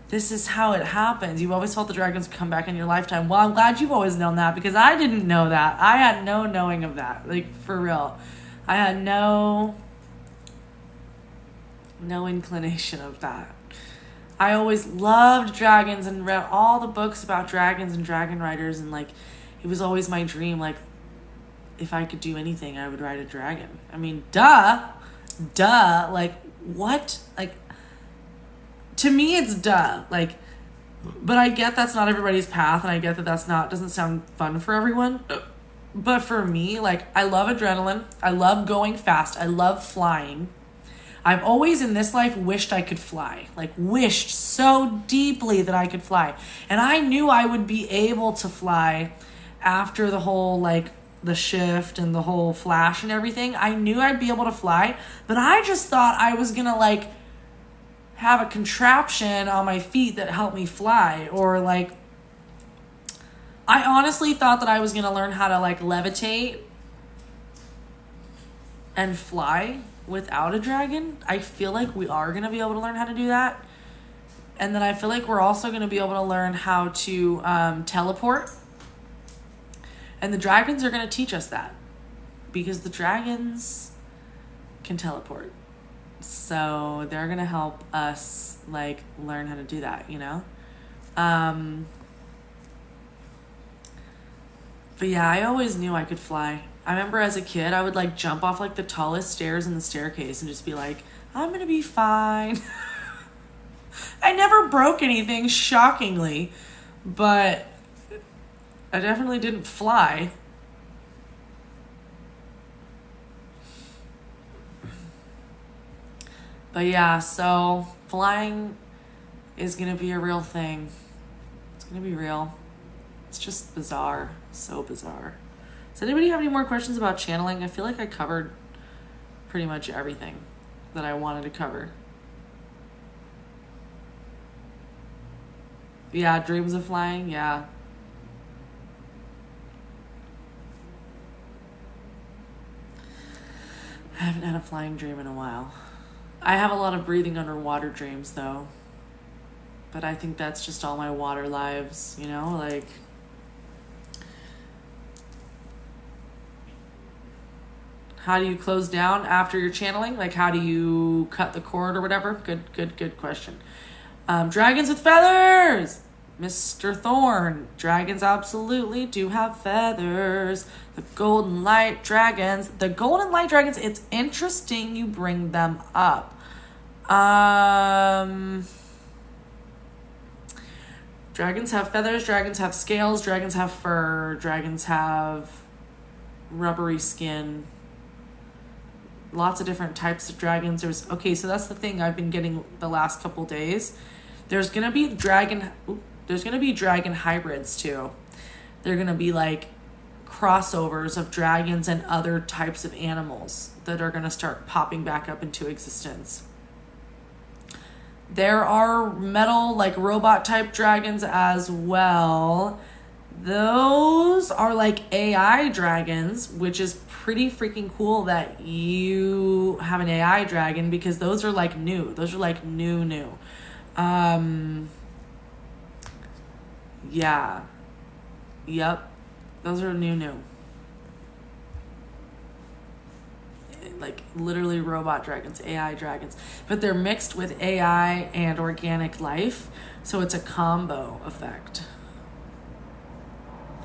this is how it happens. You've always felt the dragons come back in your lifetime. Well, I'm glad you've always known that, because I didn't know that. I had no knowing of that, like, for real. I had no inclination of that. I always loved dragons and read all the books about dragons and dragon riders, and like, it was always my dream, like, if I could do anything, I would ride a dragon. I mean, duh, like, what? Like, to me, it's duh, like, but I get that's not everybody's path, and I get that doesn't sound fun for everyone, but for me, like, I love adrenaline, I love going fast, I love flying. I've always in this life wished I could fly, like, wished so deeply that I could fly. And I knew I would be able to fly after the whole, like, the shift and the whole flash and everything. I knew I'd be able to fly, but I just thought I was gonna, like, have a contraption on my feet that help me fly. Or like, I honestly thought that I was going to learn how to like levitate and fly without a dragon. I feel like we are going to be able to learn how to do that. And then I feel like we're also going to be able to learn how to teleport. And the dragons are going to teach us that. Because the dragons can teleport. So they're going to help us like learn how to do that, you know? But yeah, I always knew I could fly. I remember as a kid, I would like jump off like the tallest stairs in the staircase and just be like, I'm going to be fine. I never broke anything, shockingly, but I definitely didn't fly. But yeah, so flying is going to be a real thing. It's going to be real. It's just bizarre. So bizarre. Does anybody have any more questions about channeling? I feel like I covered pretty much everything that I wanted to cover. Yeah, dreams of flying, yeah. I haven't had a flying dream in a while. I have a lot of breathing underwater dreams, though. But I think that's just all my water lives, you know? Like, how do you close down after you're channeling? Like, how do you cut the cord or whatever? Good question. Dragons with feathers! Mr. Thorne. Dragons absolutely do have feathers. The golden light dragons. The golden light dragons, it's interesting you bring them up. Dragons have feathers. Dragons have scales. Dragons have fur. Dragons have rubbery skin. Lots of different types of dragons. Okay, so that's the thing I've been getting the last couple days. There's gonna be dragon hybrids too. They're gonna be like crossovers of dragons and other types of animals that are gonna start popping back up into existence. There are metal, like robot type dragons as well. Those are like AI dragons, which is pretty freaking cool that you have an AI dragon, because those are like new. Those are like new. Yeah. Yep. Those are new. Like literally robot dragons, AI dragons. But they're mixed with AI and organic life. So it's a combo effect.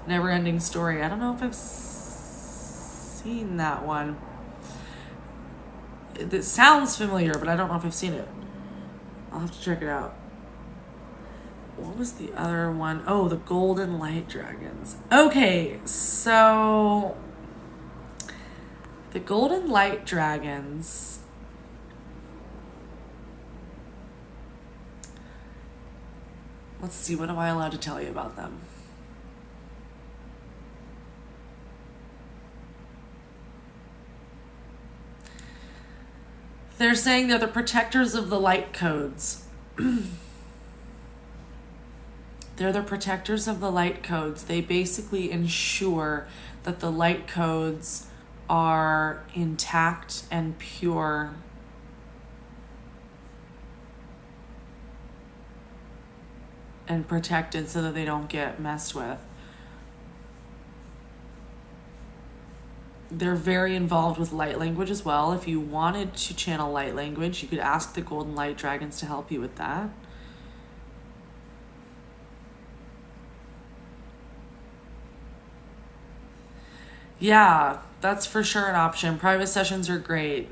Never Ending Story. I don't know if I've seen that one. It sounds familiar, but I don't know if I've seen it. I'll have to check it out. What was the other one? Oh, the Golden Light Dragons. Okay, so the Golden Light Dragons. Let's see, what am I allowed to tell you about them? They're saying they're the protectors of the light codes. They're the protectors of the light codes. They basically ensure that the light codes are intact and pure. And protected so that they don't get messed with. They're very involved with light language as well. If you wanted to channel light language, you could ask the Golden Light Dragons to help you with that. Yeah, that's for sure an option. Private sessions are great.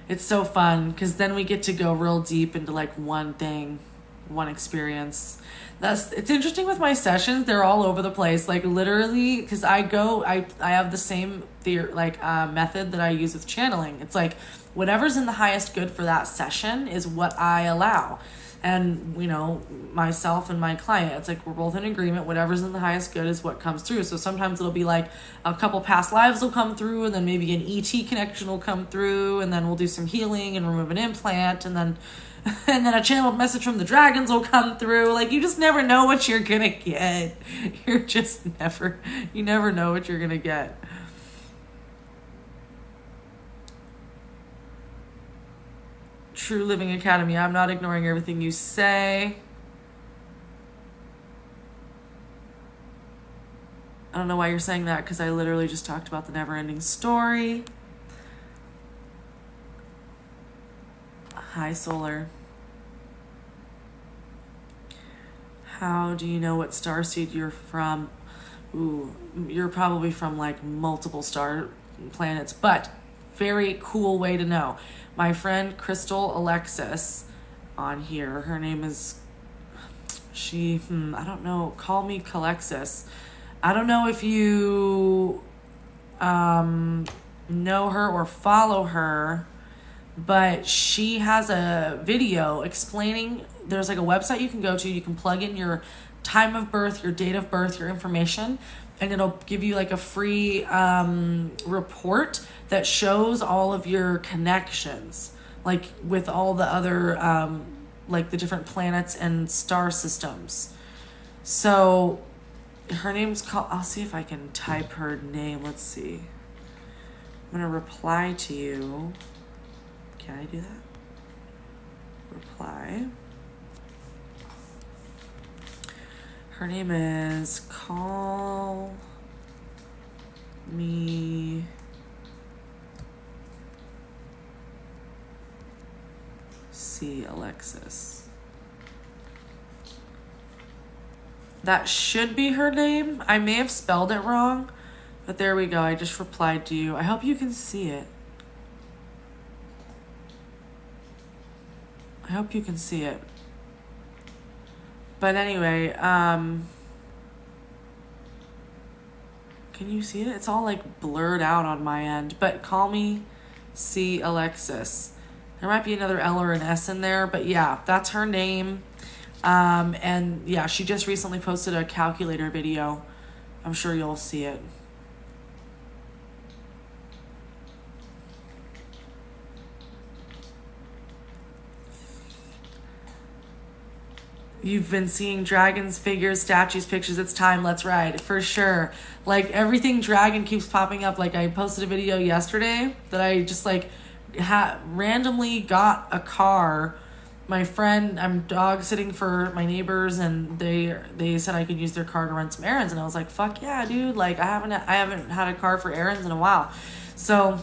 It's so fun because then we get to go real deep into like one thing, one experience. It's interesting with my sessions. They're all over the place. Like literally, because I have the same method that I use with channeling. It's like whatever's in the highest good for that session is what I allow. And, you know, myself and my client, it's like we're both in agreement. Whatever's in the highest good is what comes through. So sometimes it'll be like a couple past lives will come through, and then maybe an ET connection will come through, and then we'll do some healing and remove an implant, and then And then a channeled message from the dragons will come through. Like, you just never know what you're gonna get. You never know what you're gonna get. True Living Academy. I'm not ignoring everything you say. I don't know why you're saying that, because I literally just talked about the never-ending story. Hi, Solar. How do you know what starseed you're from? Ooh, you're probably from like multiple star planets, but very cool way to know. My friend Crystal Alexis on here, her name is, I don't know, call me Calexis. I don't know if you know her or follow her, but she has a video explaining, there's like a website you can go to, you can plug in your time of birth, your date of birth, your information, and it'll give you like a free report that shows all of your connections, like with all the other, like the different planets and star systems. So her name's called, I'll see if I can type her name. Let's see. I'm going to reply to you. Can I do that? Reply. Her name is Call Me C. Alexis. That should be her name. I may have spelled it wrong, but there we go. I just replied to you. I hope you can see it. I hope you can see it. But anyway, can you see it? It's all like blurred out on my end, but Call Me C. Alexis. There might be another L or an S in there, but yeah, that's her name. And yeah, she just recently posted a calculator video. I'm sure you'll see it. You've been seeing dragons, figures, statues, pictures. It's time. Let's ride. For sure. Like, everything dragon keeps popping up. Like, I posted a video yesterday that I just, like, randomly got a car. My friend, I'm dog sitting for my neighbors, and they said I could use their car to run some errands. And I was like, fuck yeah, dude. Like, I haven't had a car for errands in a while. So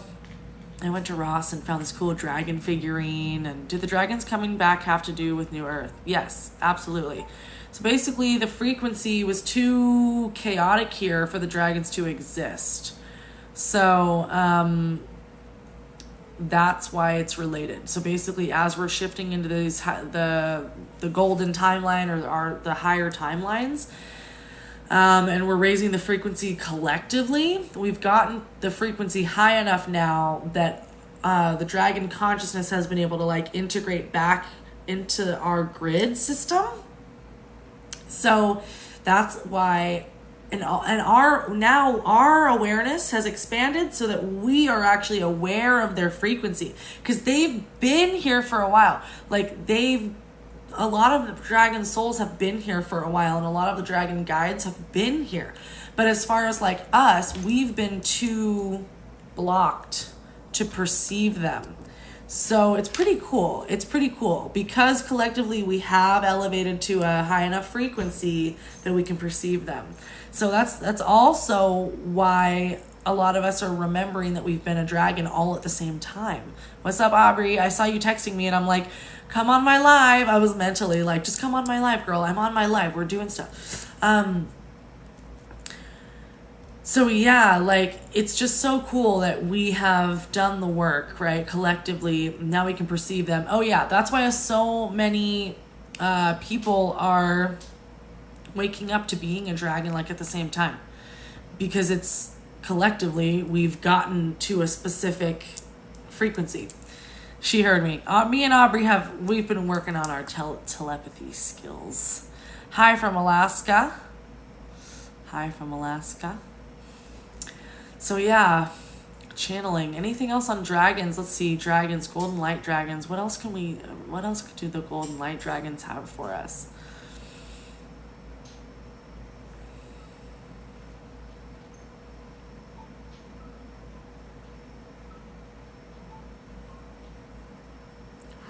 I went to Ross and found this cool dragon figurine. And do the dragons coming back have to do with New Earth? Yes, absolutely. So basically, the frequency was too chaotic here for the dragons to exist. So that's why it's related. So basically, as we're shifting into these the golden timeline or the higher timelines, and we're raising the frequency collectively, we've gotten the frequency high enough now that the dragon consciousness has been able to like integrate back into our grid system. So that's why, and our awareness has expanded so that we are actually aware of their frequency, because they've been here for a while. Like, a lot of the dragon souls have been here for a while, and a lot of the dragon guides have been here. But as far as like us, we've been too blocked to perceive them. So it's pretty cool. It's pretty cool because collectively we have elevated to a high enough frequency that we can perceive them. So that's also why a lot of us are remembering that we've been a dragon all at the same time. What's up, Aubrey? I saw you texting me and I'm like, come on my live. I was mentally like, just come on my live, girl. I'm on my live. We're doing stuff. So yeah, like, it's just so cool that we have done the work, right? Collectively, now we can perceive them. Oh yeah, that's why so many people are waking up to being a dragon, like, at the same time. Because it's collectively, we've gotten to a specific frequency. She heard me. Me and Aubrey we've been working on our telepathy skills. Hi from Alaska. Hi from Alaska. So yeah, channeling. Anything else on dragons? Let's see. Dragons, golden light dragons. What else do the golden light dragons have for us?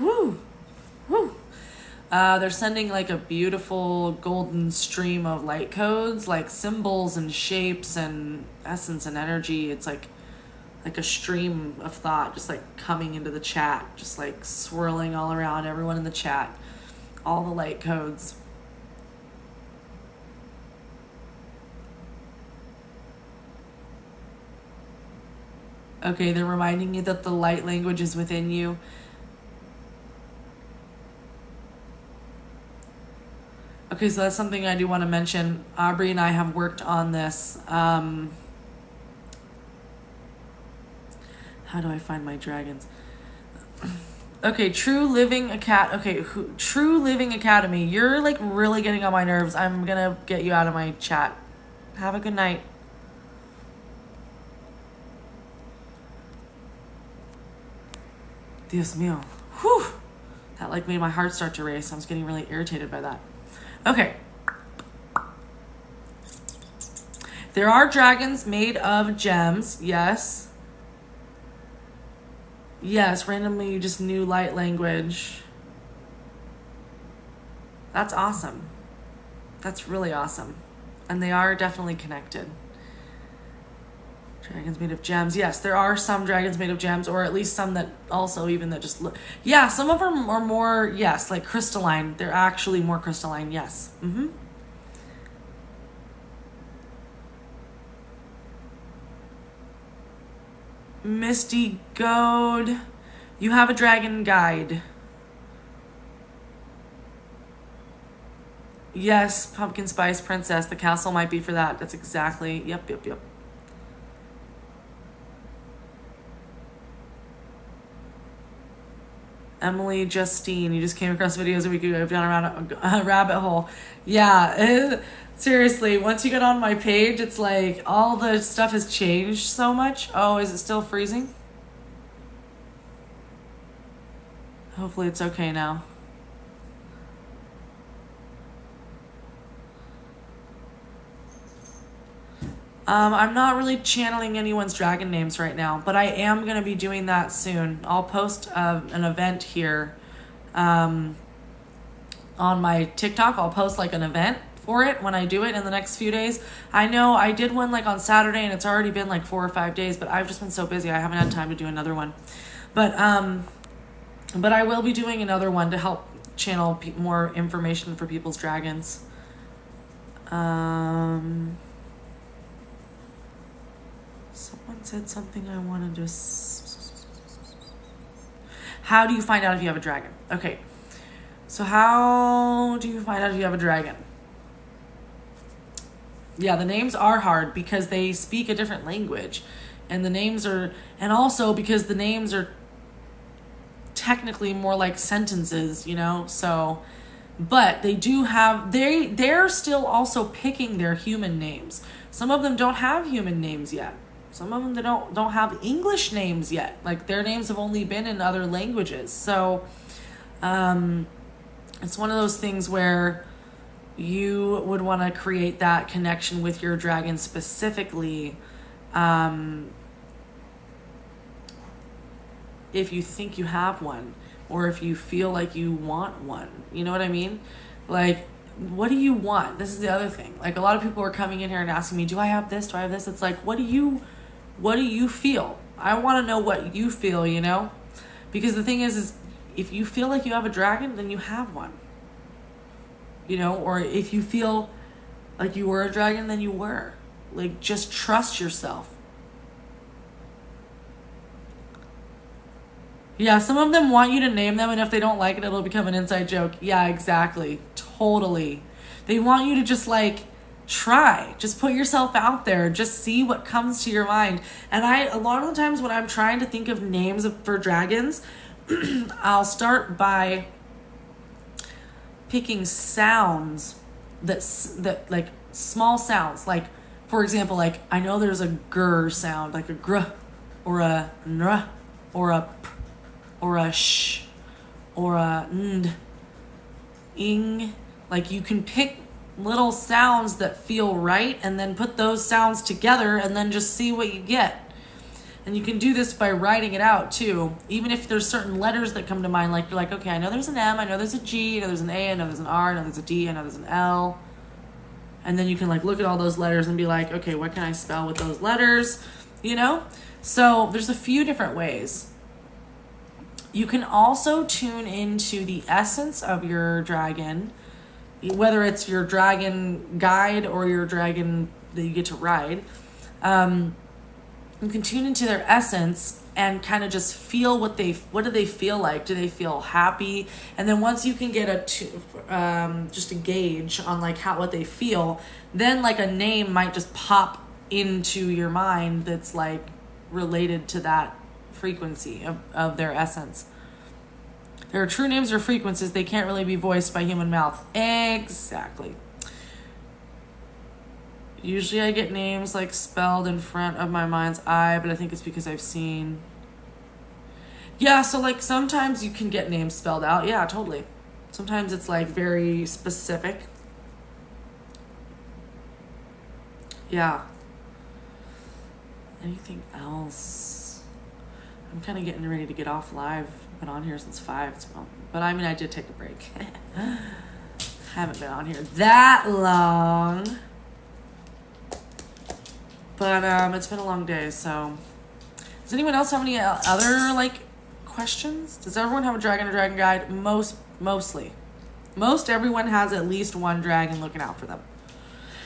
Woo! Woo! They're sending like a beautiful golden stream of light codes, like symbols and shapes and essence and energy. It's like a stream of thought just like coming into the chat, just like swirling all around everyone in the chat. All the light codes. Okay, they're reminding you that the light language is within you. Okay, so that's something I do want to mention. Aubrey and I have worked on this. How do I find my dragons? Okay, True Living Academy. You're like really getting on my nerves. I'm gonna get you out of my chat. Have a good night. Dios mío. Whew. That like made my heart start to race. I was getting really irritated by that. Okay. There are dragons made of gems. Yes. Yes, randomly you just knew light language. That's awesome. That's really awesome. And they are definitely connected. Dragons made of gems. Yes, there are some dragons made of gems, or at least some that also even that just look. Yeah, some of them are more, yes, like crystalline. They're actually more crystalline, yes. Mm-hmm. Misty Goad. You have a dragon guide. Yes, Pumpkin Spice Princess. The castle might be for that. That's exactly. Yep. Emily Justine, you just came across videos a week ago. I've done a rabbit hole. Yeah, seriously, once you get on my page, it's like all the stuff has changed so much. Oh, is it still freezing? Hopefully it's okay now. I'm not really channeling anyone's dragon names right now, but I am going to be doing that soon. I'll post an event here on my TikTok. I'll post like an event for it when I do it in the next few days. I know I did one like on Saturday and it's already been like 4 or 5 days, but I've just been so busy I haven't had time to do another one. But I will be doing another one to help channel more information for people's dragons. Someone said something I wanted to... How do you find out if you have a dragon? Okay. So how do you find out if you have a dragon? Yeah, the names are hard because they speak a different language. And the names are... And also because the names are technically more like sentences, you know? So... But they do have... They're still also picking their human names. Some of them don't have human names yet. Some of them, they don't have English names yet. Like, their names have only been in other languages. So, it's one of those things where you would want to create that connection with your dragon specifically if you think you have one or if you feel like you want one. You know what I mean? Like, what do you want? This is the other thing. Like, a lot of people are coming in here and asking me, do I have this? Do I have this? It's like, what do you feel? I want to know what you feel, you know? Because the thing is if you feel like you have a dragon, then you have one. You know, or if you feel like you were a dragon, then you were. Like, just trust yourself. Yeah, some of them want you to name them, and if they don't like it, it'll become an inside joke. Yeah, exactly. Totally. They want you to just, like, try. Just put yourself out there. Just see what comes to your mind. And a lot of the times when I'm trying to think of names for dragons, I'll start by picking sounds that like small sounds. Like, for example, like I know there's a grr sound, like a grr. or a n, or a p, or a sh, or a nd, ing. Like you can pick little sounds that feel right and then put those sounds together and then just see what you get. And you can do this by writing it out too. Even if there's certain letters that come to mind, like you're like, okay, I know there's an M, I know there's a G, I know there's an A, I know there's an R, I know there's a D, I know there's an L. And then you can like look at all those letters and be like, okay, what can I spell with those letters? You know? So there's a few different ways. You can also tune into the essence of your dragon, whether it's your dragon guide or your dragon that you get to ride. You can tune into their essence and kind of just feel what do they feel like? Do they feel happy? And then once you can get just a gauge on like what they feel, then like a name might just pop into your mind that's like related to that frequency of their essence. There are true names or frequencies. They can't really be voiced by human mouth. Exactly. Usually I get names like spelled in front of my mind's eye, but I think it's because I've seen. Yeah, so like sometimes you can get names spelled out. Yeah, totally. Sometimes it's like very specific. Yeah. Anything else? I'm kind of getting ready to get off live. Been on here since 5, but I mean I did take a break. Haven't been on here that long, but it's been a long day. So does anyone else have any other like questions? Does everyone have a dragon or dragon guide? Most everyone has at least one dragon looking out for them,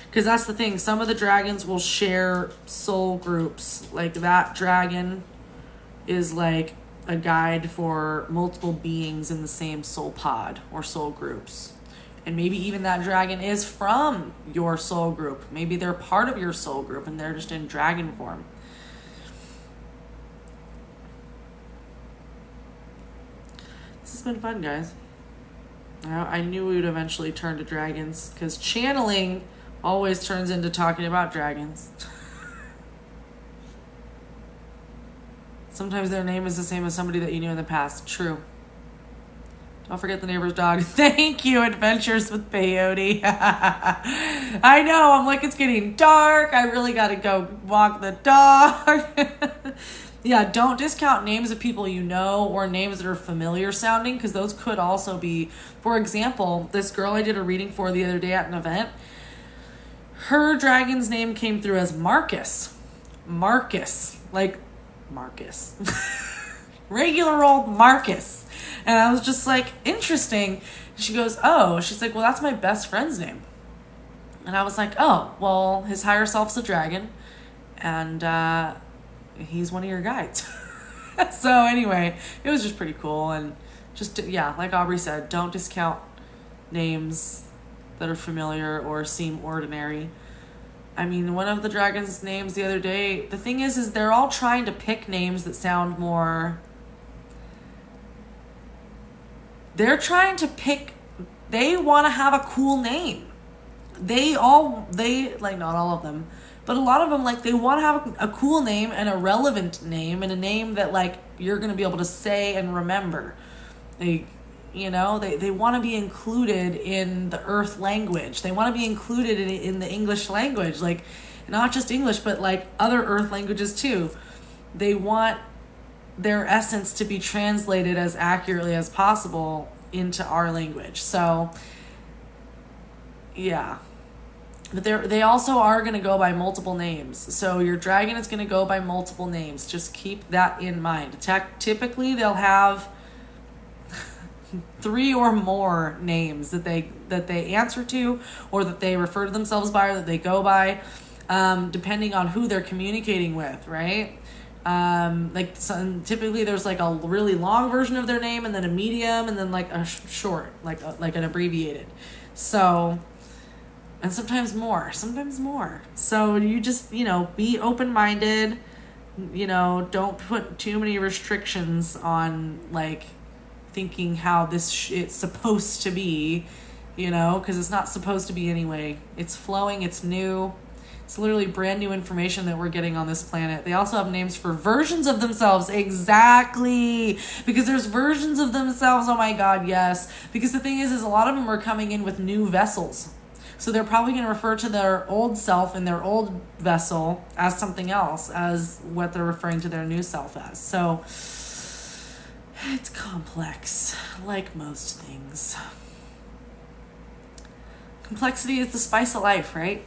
because that's the thing. Some of the dragons will share soul groups. Like that dragon is like a guide for multiple beings in the same soul pod or soul groups. And maybe even that dragon is from your soul group. Maybe they're part of your soul group and they're just in dragon form. This has been fun, guys. I knew we would eventually turn to dragons, because channeling always turns into talking about dragons. Sometimes their name is the same as somebody that you knew in the past. True. Don't forget the neighbor's dog. Thank you, Adventures with Peyote. I know. I'm like, it's getting dark. I really got to go walk the dog. Yeah, don't discount names of people you know or names that are familiar sounding, because those could also be, for example, this girl I did a reading for the other day at an event, her dragon's name came through as Marcus. Marcus. Like, Marcus. Regular old Marcus. And I was just like, interesting. She goes, oh, she's like, well, that's my best friend's name. And I was like, oh, well, his higher self's a dragon, and he's one of your guides. So anyway, it was just pretty cool. And just, yeah, like Aubrey said, don't discount names that are familiar or seem ordinary. I mean, one of the dragon's names the other day, the thing is they're all trying to pick names that sound more... They're trying to pick... They want to have a cool name. They, like, not all of them, but a lot of them, like, they want to have a cool name and a relevant name and a name that, like, you're going to be able to say and remember. They want to be included in the earth language. They want to be included in the English language, like not just English, but like other earth languages too. They want their essence to be translated as accurately as possible into our language. So yeah, but they also are going to go by multiple names. So your dragon is going to go by multiple names. Just keep that in mind. Typically they'll have 3 or more names that they answer to, or that they refer to themselves by, or that they go by, depending on who they're communicating with, right? Typically there's like a really long version of their name, and then a medium, and then like a short, like an abbreviated. So, and sometimes more. So you just, be open-minded, don't put too many restrictions on like thinking how it's supposed to be, because it's not supposed to be anyway. It's flowing, it's new, It's literally brand new information that we're getting on this planet. They also have names for versions of themselves. Exactly. Because there's versions of themselves. Oh my God, yes. Because the thing is a lot of them are coming in with new vessels. So they're probably going to refer to their old self and their old vessel as something else, as what they're referring to their new self as. So it's complex, like most things. Complexity is the spice of life, right?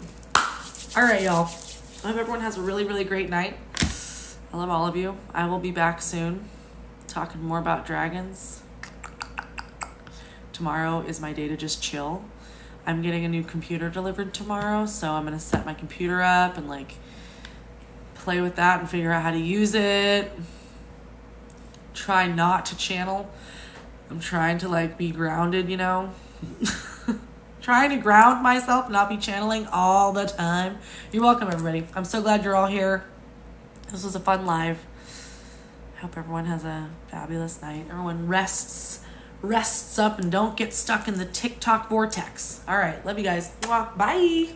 All right, y'all. I hope everyone has a really, really great night. I love all of you. I will be back soon talking more about dragons. Tomorrow is my day to just chill. I'm getting a new computer delivered tomorrow, so I'm going to set my computer up and like play with that and figure out how to use it. Try not to channel. I'm trying to like be grounded, you know. Trying to ground myself, not be channeling all the time. You're welcome, everybody. I'm so glad you're all here. This was a fun live. I hope everyone has a fabulous night. Everyone rests up and don't get stuck in the TikTok vortex. All right. Love you guys. Bye.